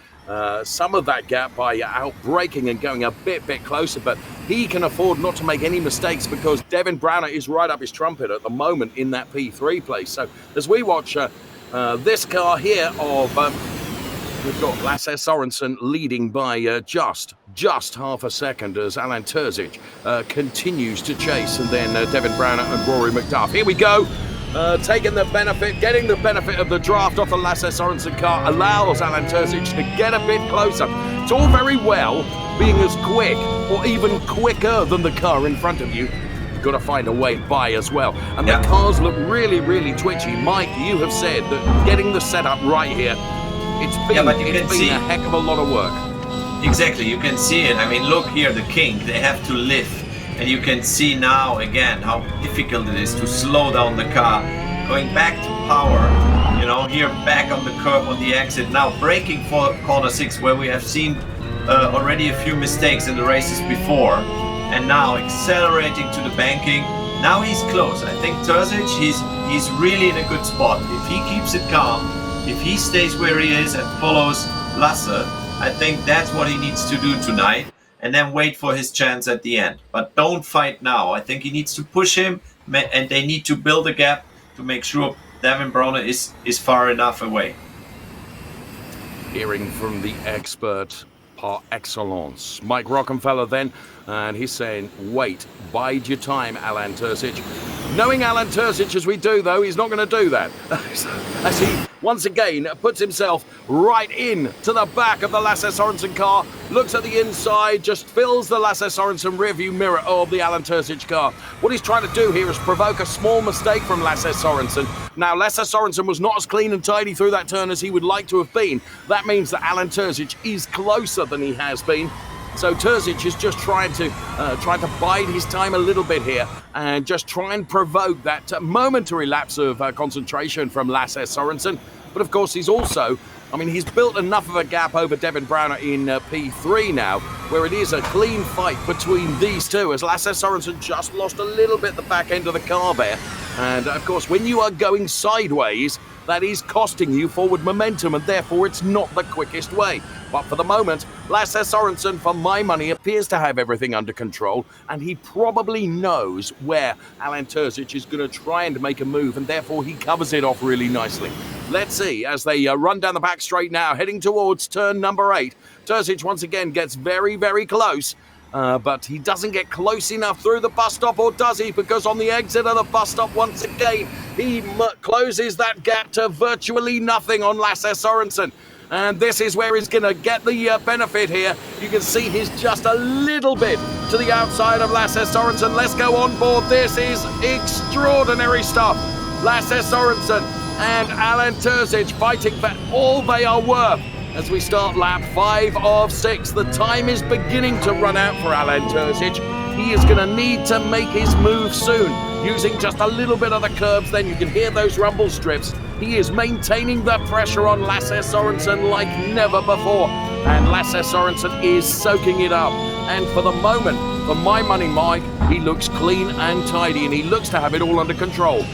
some of that gap by out-braking and going a bit closer, but he can afford not to make any mistakes because Devin Brauner is right up his trumpet at the moment in that P3 place. So as we watch this car here of we've got Lasse Sorensen leading by just half a second as Alan Terzic continues to chase, and then Devin Brauner and Rory McDuff. Here we go. Taking the benefit, getting the benefit of the draft off the Lasse Sorensen car allows Alan Terzic to get a bit closer. It's all very well being as quick or even quicker than the car in front of you. You've got to find a way by as well. And the cars look really twitchy. Mike, you have said that getting the setup right here, it's been a heck of a lot of work. Exactly, you can see it. I mean, look here, the kink, they have to lift. And you can see now again how difficult it is to slow down the car. Going back to power, you know, here back on the curb on the exit. Now braking for corner 6, where we have seen already a few mistakes in the races before. And now accelerating to the banking. Now he's close. I think Terzic, he's really in a good spot. If he keeps it calm, if he stays where he is and follows Lasse, I think that's what he needs to do tonight. And then wait for his chance at the end. But don't fight now. I think he needs to push him, and they need to build a gap to make sure Devin Brauner is far enough away. Hearing from the expert par excellence, Mike Rockenfeller then, and he's saying, wait, bide your time, Alan Terzic. Knowing Alan Terzic as we do, though, he's not going to do that. As he once again puts himself right in to the back of the Lasse Sorensen car, looks at the inside, just fills the Lasse Sorensen rearview mirror of the Alan Terzic car. What he's trying to do here is provoke a small mistake from Lasse Sorensen. Now, Lasse Sorensen was not as clean and tidy through that turn as he would like to have been. That means that Alan Terzic is closer than he has been. So Terzic is just trying to bide his time a little bit here and just try and provoke that momentary lapse of concentration from Lasse Sorensen. But of course, he's also, he's built enough of a gap over Devin Brauner in P3 now, where it is a clean fight between these two, as Lasse Sorensen just lost a little bit the back end of the car there. And of course, when you are going sideways, that is costing you forward momentum, and therefore it's not the quickest way. But for the moment, Lasse Sorensen, for my money, appears to have everything under control, and he probably knows where Alan Terzic is going to try and make a move, and therefore he covers it off really nicely. Let's see, as they run down the back straight now, heading towards turn number 8. Terzic once again gets very close. But he doesn't get close enough through the bus stop, or does he? Because on the exit of the bus stop, once again, he closes that gap to virtually nothing on Lasse Sorensen. And this is where he's going to get the benefit here. You can see he's just a little bit to the outside of Lasse Sorensen. Let's go on board. This is extraordinary stuff. Lasse Sorensen and Alan Terzic fighting for all they are worth. As we start lap 5 of 6, the time is beginning to run out for Alan Terzic. He is going to need to make his move soon, using just a little bit of the curbs. Then you can hear those rumble strips. He is maintaining the pressure on Lasse Sorensen like never before. And Lasse Sorensen is soaking it up. And for the moment, for my money, Mike, he looks clean and tidy, and he looks to have it all under control.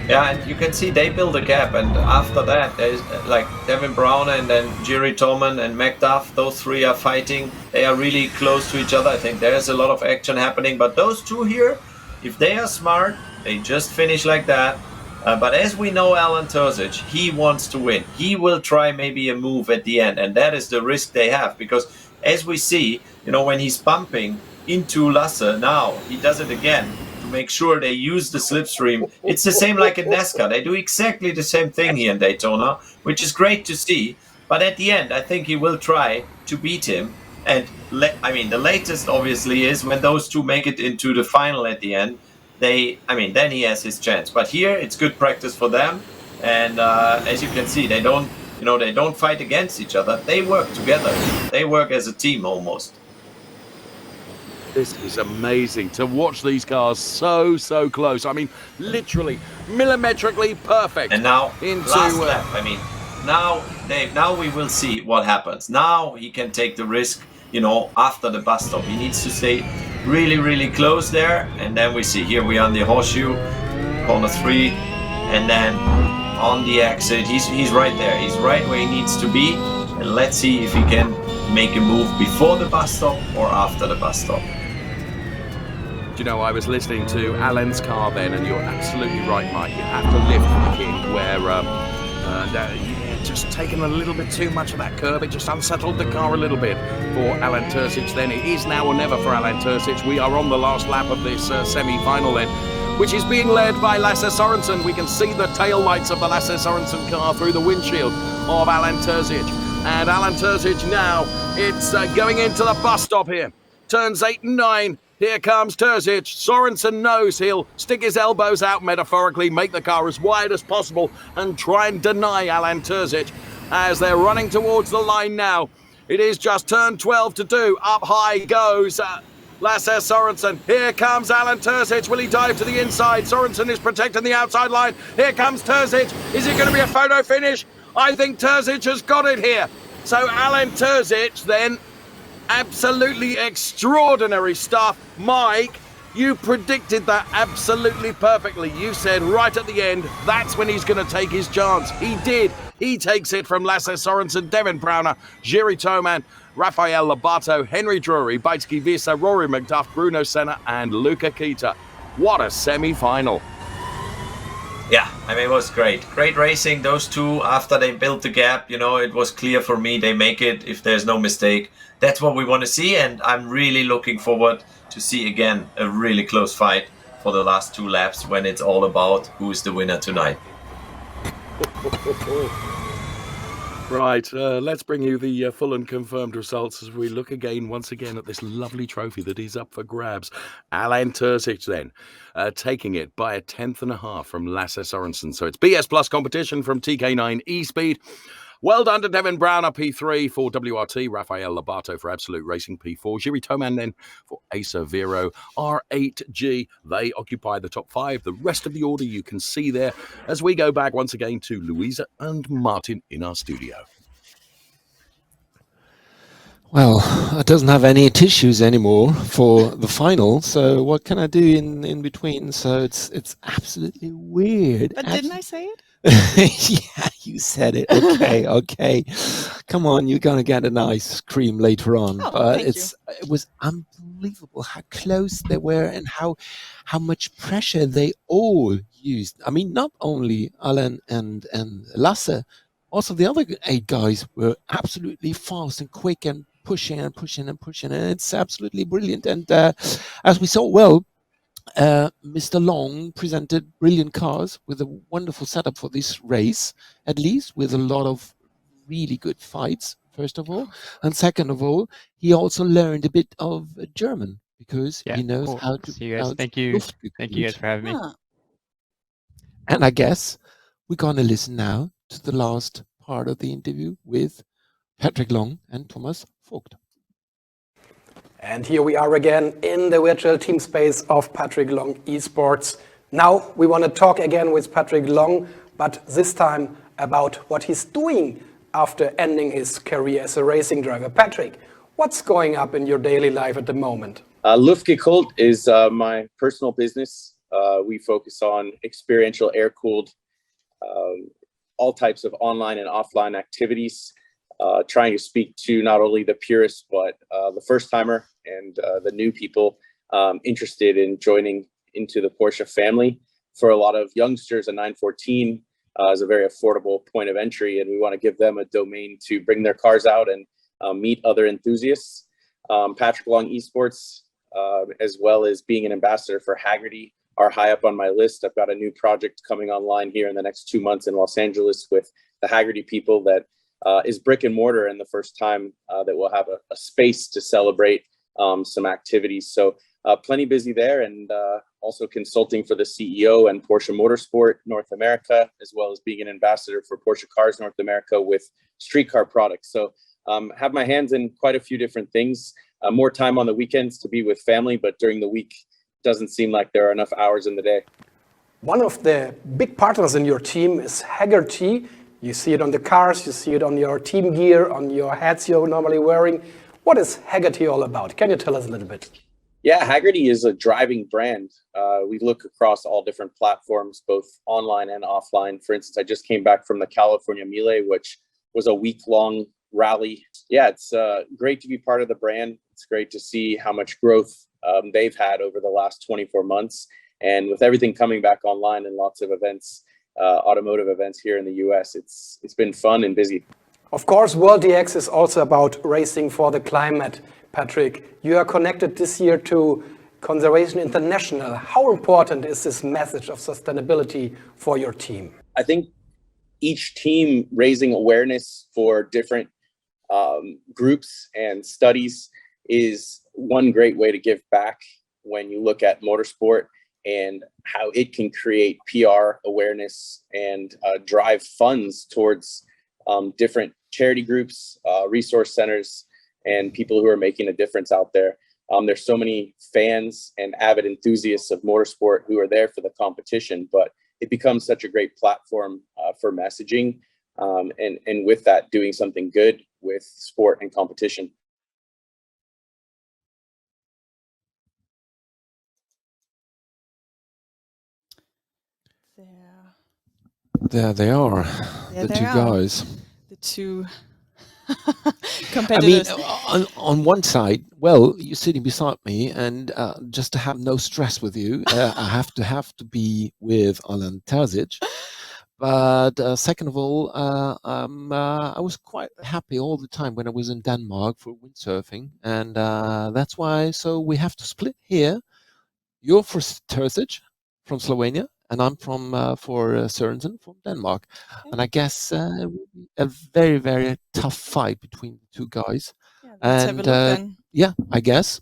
Yeah, and you can see they build a gap, and after that, there's like Devin Brauner and then Jiri Toman and McDuff. Those three are fighting. They are really close to each other. I think there's a lot of action happening. But those two here, if they are smart, they just finish like that. But as we know, Alan Terzic, he wants to win. He will try maybe a move at the end, and that is the risk they have. Because as we see, when he's bumping, into Lasse. Now he does it again to make sure they use the slipstream. It's the same like in NASCAR. They do exactly the same thing here in Daytona, which is great to see. But at the end, I think he will try to beat him. And I mean, the latest obviously is when those two make it into the final at the end. Then he has his chance. But here, it's good practice for them. And as you can see, they don't fight against each other. They work together. They work as a team almost. This is amazing to watch these cars so close. I mean, literally, millimetrically perfect. And now, into last lap. I mean, now we will see what happens. Now he can take the risk, after the bus stop. He needs to stay really close there. And then we see, here we are on the horseshoe, corner 3. And then on the exit, he's right there. He's right where he needs to be. And let's see if he can make a move before the bus stop or after the bus stop. Do you know, I was listening to Alan's car then, and you're absolutely right, Mike. You have to lift the kid where just taking a little bit too much of that curve. It just unsettled the car a little bit for Alan Terzic then. It is now or never for Alan Terzic. We are on the last lap of this semi-final then, which is being led by Lasse Sorensen. We can see the tail lights of the Lasse Sorensen car through the windshield of Alan Terzic. And Alan Terzic now, it's going into the bus stop here. Turns 8 and 9. Here comes Terzic. Sorensen knows he'll stick his elbows out metaphorically, make the car as wide as possible and try and deny Alan Terzic as they're running towards the line now. It is just turn 12 to do. Up high goes Lasse Sorensen. Here comes Alan Terzic. Will he dive to the inside? Sorensen is protecting the outside line. Here comes Terzic. Is it going to be a photo finish? I think Terzic has got it here. So Alan Terzic then, absolutely extraordinary stuff. Mike, you predicted that absolutely perfectly. You said right at the end, that's when he's going to take his chance. He did. He takes it from Lasse Sorensen, Devin Browner, Jiri Toman, Rafael Lobato, Henry Drury, Beitske Visa, Rory McDuff, Bruno Senna, and Luca Kita. What a semi-final. Yeah, I mean, it was great. Great racing. Those two, after they built the gap, it was clear for me they make it if there's no mistake. That's what we want to see, and I'm really looking forward to see, again, a really close fight for the last 2 laps when it's all about who's the winner tonight. Right, let's bring you the full and confirmed results as we look once again at this lovely trophy that is up for grabs. Alan Terzic then taking it by 1.5 tenths from Lasse Sorensen. So it's BS Plus competition from TK9 eSpeed. Well done to Devin Browner, P3 for WRT, Rafael Lobato for Absolute Racing, P4, Jiri Toman then for Acer Vero, R8G. They occupy the top 5. The rest of the order you can see there as we go back once again to Luisa and Martin in our studio. Well, I doesn't have any tissues anymore for the final, so what can I do in between? So it's absolutely weird. But didn't I say it? Yeah, you said it. Okay. Come on, you're gonna get an ice cream later on. Oh, but thank it was unbelievable how close they were and how much pressure they all used. I mean, not only Alan and Lasse, also the other 8 guys were absolutely fast and quick and pushing, and it's absolutely brilliant. And as we saw, Mr. Long presented brilliant cars with a wonderful setup for this race, at least with a lot of really good fights, first of all. And second of all, he also learned a bit of German because he knows how to... See you guys. Thank you guys for having me. And I guess we're going to listen now to the last part of the interview with Patrick Long and Thomas Vogt. And here we are again in the virtual team space of Patrick Long Esports. Now we want to talk again with Patrick Long, but this time about what he's doing after ending his career as a racing driver. Patrick, what's going up in your daily life at the moment? Luftge Cult is my personal business. We focus on experiential air-cooled, all types of online and offline activities. Trying to speak to not only the purists, but the first-timer and the new people interested in joining into the Porsche family. For a lot of youngsters, a 914 is a very affordable point of entry, and we want to give them a domain to bring their cars out and meet other enthusiasts. Patrick Long Esports as well as being an ambassador for HAGERTY, are high up on my list. I've got a new project coming online here in the next 2 months in Los Angeles with the HAGERTY people that is brick and mortar, and the first time that we'll have a space to celebrate some activities. So plenty busy there, and also consulting for the CEO and Porsche Motorsport North America, as well as being an ambassador for Porsche Cars North America with street car products. So have my hands in quite a few different things. More time on the weekends to be with family, but during the week, doesn't seem like there are enough hours in the day. One of the big partners in your team is HAGERTY. You see it on the cars, you see it on your team gear, on your hats you're normally wearing. What is HAGERTY all about? Can you tell us a little bit? Yeah, HAGERTY is a driving brand. We look across all different platforms, both online and offline. For instance, I just came back from the California Melee, which was a week-long rally. Yeah, it's great to be part of the brand. It's great to see how much growth they've had over the last 24 months. And with everything coming back online and lots of events, automotive events here in the US, it's been fun and busy. Of course, World DX is also about racing for the climate. Patrick, you are connected this year to Conservation International. How important is this message of sustainability for your team? I think each team raising awareness for different groups and studies is one great way to give back when you look at motorsport and how it can create PR awareness and drive funds towards different charity groups, resource centers, and people who are making a difference out there. There's so many fans and avid enthusiasts of motorsport who are there for the competition, but it becomes such a great platform for messaging, and with that, doing something good with sport and competition. There they are, There the they two are. guys. The two I mean, competitors. on one side, well, you're sitting beside me, and just to have no stress with you, I have to be with Alan Terzic. But second of all, I was quite happy all the time when I was in Denmark for windsurfing, and that's why. So we have to split here. You're for Terzic from Slovenia, and I'm for Sørensen from Denmark. Okay. And I guess it will be a very, very tough fight between the two guys. Yeah, let's have a look then. Yeah, I guess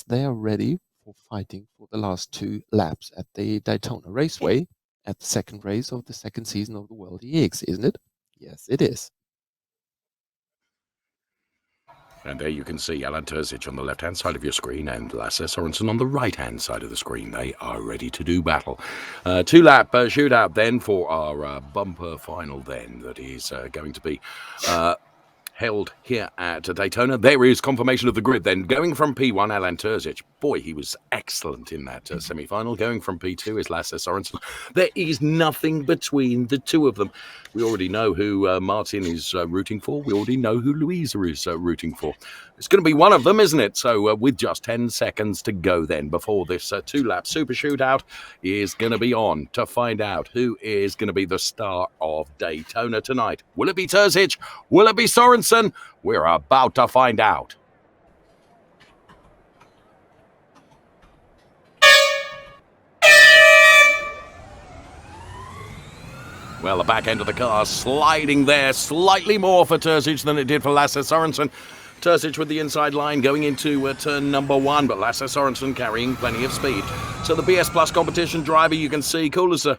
they are ready for fighting for the last 2 laps at the Daytona Raceway at the second race of the second season of the World EX, isn't it? Yes, it is. And there you can see Alan Terzic on the left-hand side of your screen and Lasse Sørensen on the right-hand side of the screen. They are ready to do battle. 2-lap shootout then for our bumper final then that is going to be held here at Daytona. There is confirmation of the grid then. Going from P1, Alan Terzic. Boy, he was excellent in that semi-final. Going from P2 is Lasse Sørensen. There is nothing between the two of them. We already know who Martin is rooting for. We already know who Luisa is rooting for. It's going to be one of them, isn't it? So with just 10 seconds to go then before this 2-lap super shootout is going to be on to find out who is going to be the star of Daytona tonight. Will it be Terzic? Will it be Sørensen? We're about to find out. Well, the back end of the car sliding there slightly more for Terzic than it did for Lasse Sørensen. Terzic with the inside line going into turn number 1, but Lasse Sørensen carrying plenty of speed. So the BS Plus competition driver, you can see, cool as a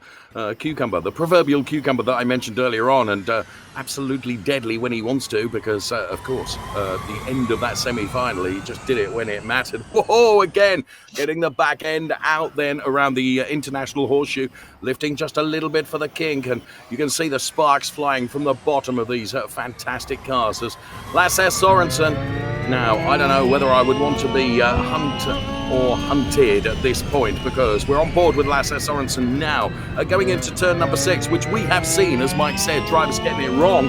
cucumber, the proverbial cucumber that I mentioned earlier on, and absolutely deadly when he wants to, because, of course, the end of that semi-final, he just did it when it mattered. Whoa, again, getting the back end out then around the international horseshoe, lifting just a little bit for the kink, and you can see the sparks flying from the bottom of these fantastic cars as Lasse Sørensen. Now, I don't know whether I would want to be hunted at this point, because we're on board with Lasse Sørensen now, going into turn number 6, which we have seen, as Mike said, drivers getting it wrong,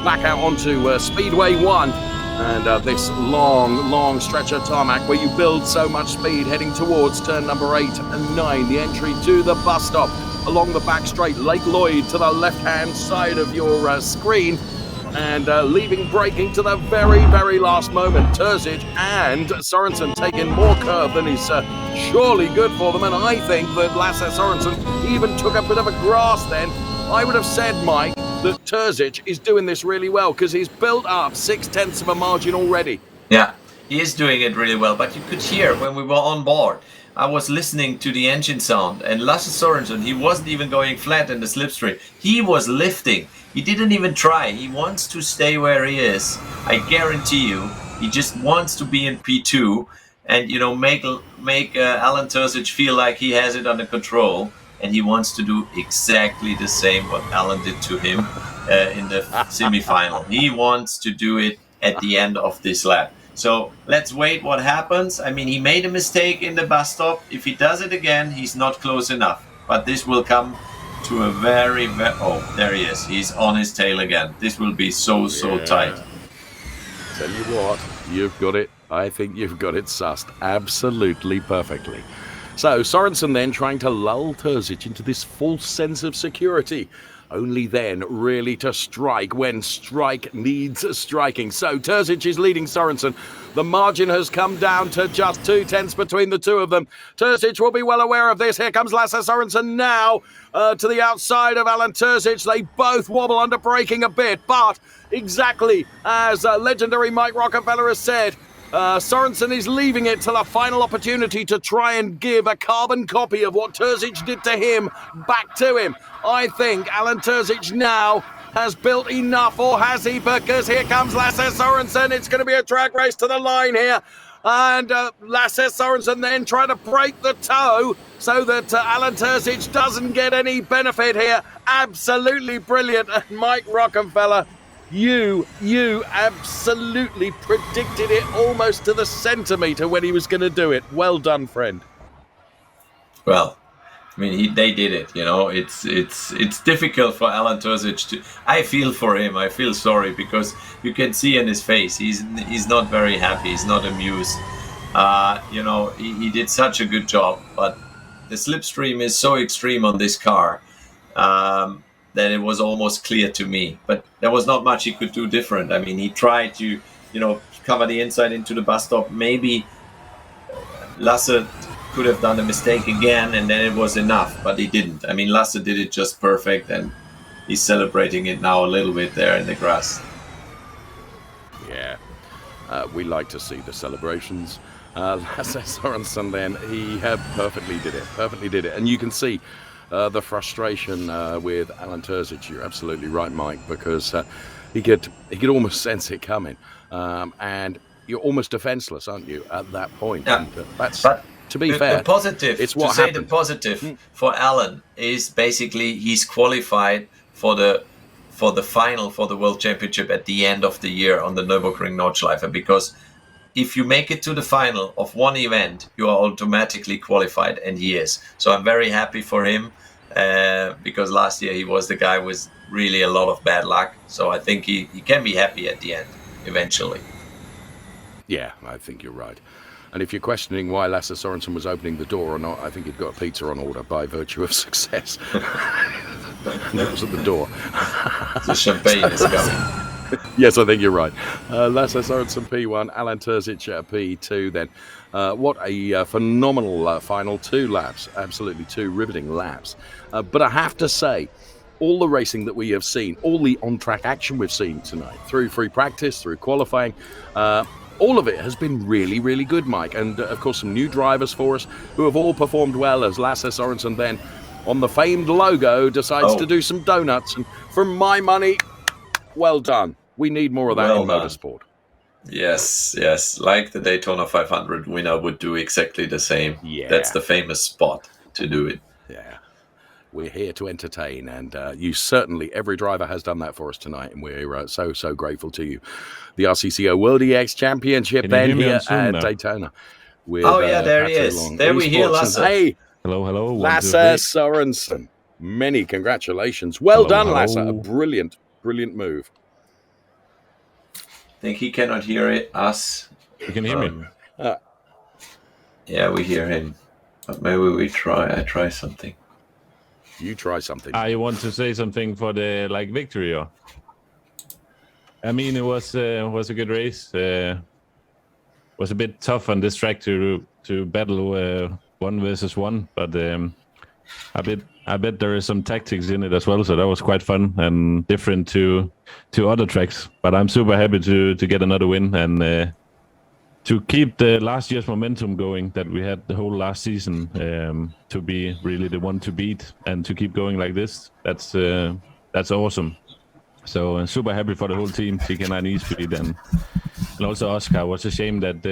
back out onto Speedway 1, and this long stretch of tarmac where you build so much speed heading towards turn number 8 and 9, the entry to the bus stop along the back straight, Lake Lloyd to the left-hand side of your screen. and leaving braking to the very, very last moment. Terzic and Sorensen taking more curve than is surely good for them, and I think that Lasse Sorensen even took a bit of a grass then. I would have said, Mike, that Terzic is doing this really well because he's built up 0.6 of a margin already. Yeah, he is doing it really well, but you could hear when we were on board, I was listening to the engine sound, and Lasse Sorensen, he wasn't even going flat in the slipstream. He was lifting. He didn't even try. He wants to stay where he is. I guarantee you, he just wants to be in P2 and, you know, make Alan Terzic feel like he has it under control. And he wants to do exactly the same what Alan did to him in the semi-final. He wants to do it at the end of this lap. So let's wait what happens. I mean, he made a mistake in the bus stop. If he does it again, he's not close enough. But this will come to a very, oh, there he is. He's on his tail again. This will be so tight. Tell you what, you've got it. I think you've got it sussed absolutely perfectly. So Sorensen then trying to lull Terzic into this false sense of security, only then really to strike when strike needs striking. So Terzic is leading Sorensen. The margin has come down to just 0.2 between the two of them. Terzic will be well aware of this. Here comes Lasse Sorensen now to the outside of Alan Terzic. They both wobble under braking a bit, but exactly as legendary Mike Rockenfeller has said, Sorensen is leaving it till a final opportunity to try and give a carbon copy of what Terzic did to him back to him. I think Alan Terzic now has built enough, or has he? Because here comes Lasse Sorensen. It's going to be a drag race to the line here. And Lasse Sorensen then trying to break the toe so that Alan Terzic doesn't get any benefit here. Absolutely brilliant. And Mike Rockenfeller, you absolutely predicted it almost to the centimetre when he was going to do it. Well done, friend. Well, I mean, they did it. You know, it's difficult for Alan Terzic to. I feel for him. I feel sorry because you can see in his face he's not very happy. He's not amused. You know, he did such a good job, but the slipstream is so extreme on this car. That it was almost clear to me, but there was not much he could do different. I mean, he tried to, you know, cover the inside into the bus stop. Maybe Lasse could have done a mistake again, and then it was enough, but he didn't. I mean, Lasse did it just perfect, and he's celebrating it now a little bit there in the grass. Yeah, we like to see the celebrations. Lasse Sorensen then, he perfectly did it, and you can see the frustration with Alan Terzic. You're absolutely right, Mike, because he could almost sense it coming, and you're almost defenseless, aren't you, at that point? Yeah. And, that's to be fair. The positive, it's what happened. The positive for Alan is basically he's qualified for the final for the World Championship at the end of the year on the Nürburgring Nordschleife, because if you make it to the final of one event, you are automatically qualified, and he is. So I'm very happy for him because last year he was the guy with really a lot of bad luck. So I think he can be happy at the end, eventually. Yeah, I think you're right. And if you're questioning why Lasse Sorensen was opening the door or not, I think he'd got a pizza on order by virtue of success. And it was at the door. The champagne is coming. Yes, I think you're right. Lasse Sorensen P1, Alan Terzic P2 then. What a phenomenal final 2 laps. Absolutely 2 riveting laps. But I have to say, all the racing that we have seen, all the on-track action we've seen tonight, through free practice, through qualifying, all of it has been really, really good, Mike. And, of course, some new drivers for us who have all performed well, as Lasse Sorensen then, on the famed logo, decides to do some donuts. And for my money, well done. We need more of that in motorsport. Yes. Like the Daytona 500 winner would do exactly the same. Yeah. That's the famous spot to do it. Yeah. We're here to entertain, and you certainly, every driver has done that for us tonight, and we're so grateful to you. The RCCO World EX Championship then here at Daytona. With, there he is. There we hear Lasse. Hey, hello. Lasse Sorensen. Many congratulations. Well done, Lasse. A brilliant move. I think he cannot hear us. You can hear me. Yeah, we hear him. But maybe I try something. You try something. You want to say something for the victory, or? I mean, it was a good race. Was a bit tough on this track to battle 1 versus 1, but I bet there is some tactics in it as well. So that was quite fun and different to other tracks. But I'm super happy to get another win and to keep the last year's momentum going that we had the whole last season, to be really the one to beat and to keep going like this. That's awesome. So super happy for the whole team, TK9 eSpeed and also Oscar. Was a shame that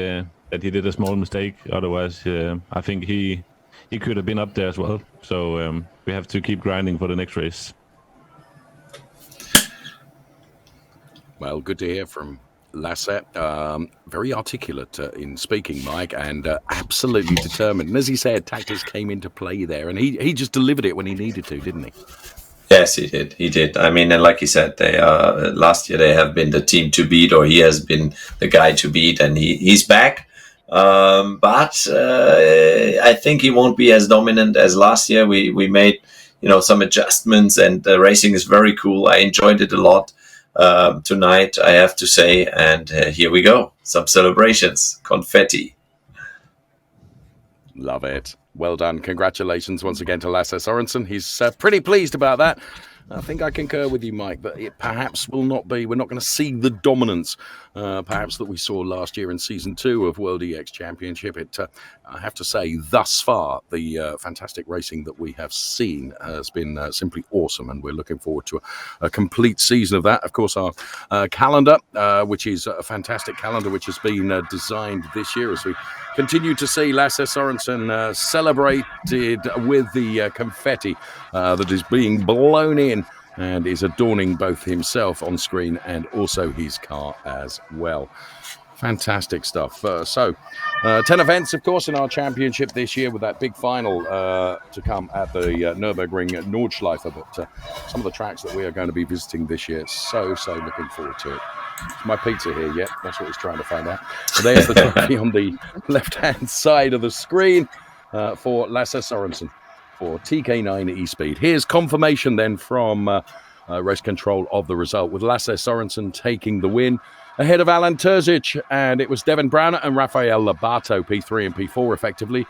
he did a small mistake. Otherwise, I think he could have been up there as well. So we have to keep grinding for the next race. Well, good to hear from Lasse. Very articulate in speaking, Mike, and absolutely determined. And as he said, tactics came into play there, and he just delivered it when he needed to, didn't he? Yes, he did. He did. I mean, and like he said, they last year they have been the team to beat, or he has been the guy to beat, and he's back. But I think he won't be as dominant as last year. We made some adjustments, and the racing is very cool. I enjoyed it a lot tonight, I have to say. And here we go, some celebrations, confetti. Love it. Well done. Congratulations once again to Lasse Sorensen. He's pretty pleased about that. I think I concur with you, Mike, that it perhaps will not be. We're not going to see the dominance, perhaps, that we saw last year in Season 2 of World EX Championship. I have to say, thus far, the fantastic racing that we have seen has been simply awesome, and we're looking forward to a complete season of that. Of course, our calendar, which is a fantastic calendar, which has been designed this year as we continue to see Lasse Sorensen celebrated with the confetti that is being blown in and is adorning both himself on screen and also his car as well. Fantastic stuff. So 10 events, of course, in our championship this year, with that big final to come at the Nürburgring Nordschleife. But some of the tracks that we are going to be visiting this year, so looking forward to it. Is my pizza here yet? That's what he's trying to find out. So there's the trophy on the left-hand side of the screen for Lasse Sorensen for TK9 eSpeed. Here's confirmation then from race control of the result, with Lasse Sorensen taking the win ahead of Alan Terzic, and it was Devin Browner and Rafael Labato, P3 and P4 effectively.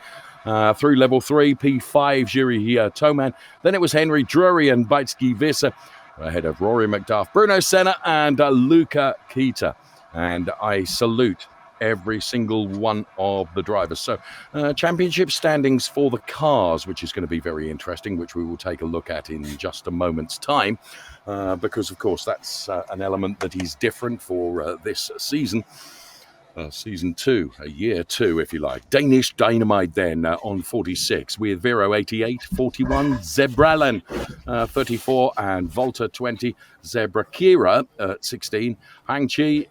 Through level 3, P5, Jiri Toman. Then it was Henry Drury and Beitski Visser ahead of Rory McDuff, Bruno Senna and Luca Kita. And I salute every single one of the drivers. So championship standings for the cars, which is going to be very interesting, which we will take a look at in just a moment's time, because of course that's an element that is different for this season. Season 2, year 2, if you like. Danish Dynamite then on 46, with Vero 88, 41, Zebralen 34, and Volta 20, Zebra Kira 16, Hang Chi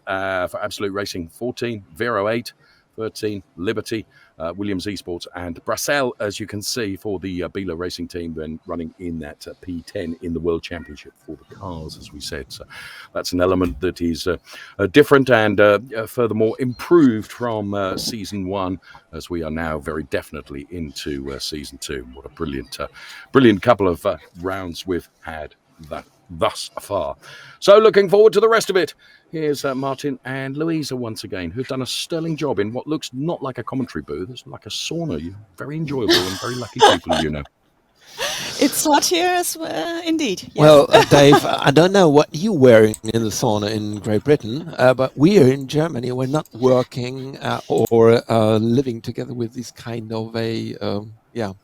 for Absolute Racing 14, Vero 8, 13, Liberty, Williams Esports, and Brassel, as you can see, for the Bila Racing team, then running in that P10 in the World Championship for the cars, as we said. So that's an element that is different and furthermore improved from Season 1, as we are now very definitely into Season 2. What a brilliant couple of rounds we've had thus far. So looking forward to the rest of it. Here's Martin and Luisa once again, who've done a sterling job in what looks not like a commentary booth. It's like a sauna. You're very enjoyable and very lucky people, you know. It's hot here as well, indeed. Yes. Well, Dave, I don't know what you're wearing in the sauna in Great Britain, but we are in Germany. We're not working or living together with this kind of a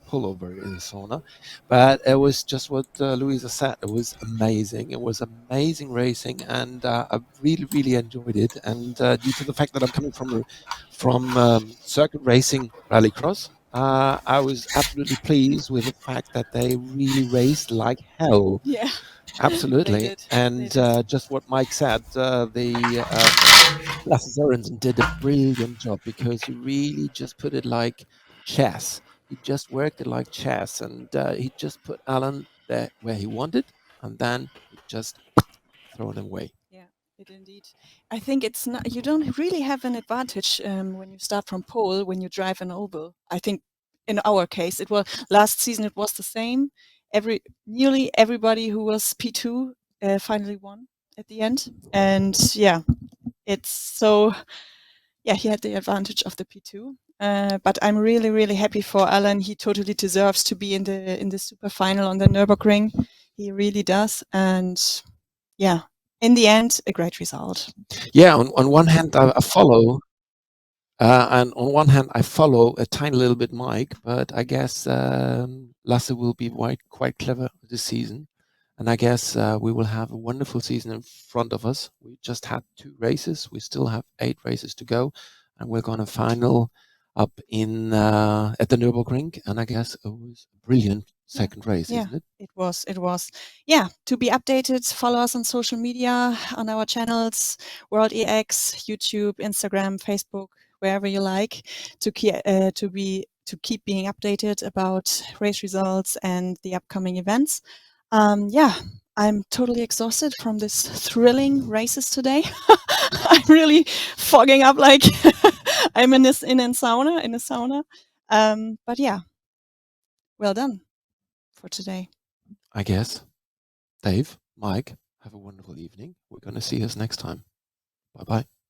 pullover in the sauna. But it was just what Luisa said. It was amazing. It was amazing racing, and I really enjoyed it. And due to the fact that I'm coming from circuit racing rallycross, I was absolutely pleased with the fact that they really raced like hell. Yeah, absolutely. And just what Mike said, Lasse Sorensen did a brilliant job, because he really just put it like chess. He just worked it like chess, and he just put Alan there where he wanted, and then he just thrown him away. Yeah, it indeed. I think it's not. You don't really have an advantage when you start from pole when you drive an oval. I think in our case, it was last season. It was the same. Nearly everybody who was P2 finally won at the end. And yeah, it's so, yeah, he had the advantage of the P2. But I'm really, really happy for Alan. He totally deserves to be in the super final on the Nürburgring. He really does. And yeah, in the end, a great result. Yeah, on one hand, I follow, and on one hand, I follow a tiny little bit Mike, but I guess Lasse will be quite clever this season. And I guess we will have a wonderful season in front of us. We just had 2 races. We still have 8 races to go. And we're going to final up in at the Nürburgring. And I guess it was a brilliant second race, isn't it? It was. Yeah, to be updated, follow us on social media, on our channels, World EX, YouTube, Instagram, Facebook, wherever you like, to keep being updated about race results and the upcoming events. Yeah, I'm totally exhausted from this thrilling races today. I'm really fogging up like I'm in a sauna. But yeah, well done for today. I guess. Dave, Mike, have a wonderful evening. We're going to see us next time. Bye-bye.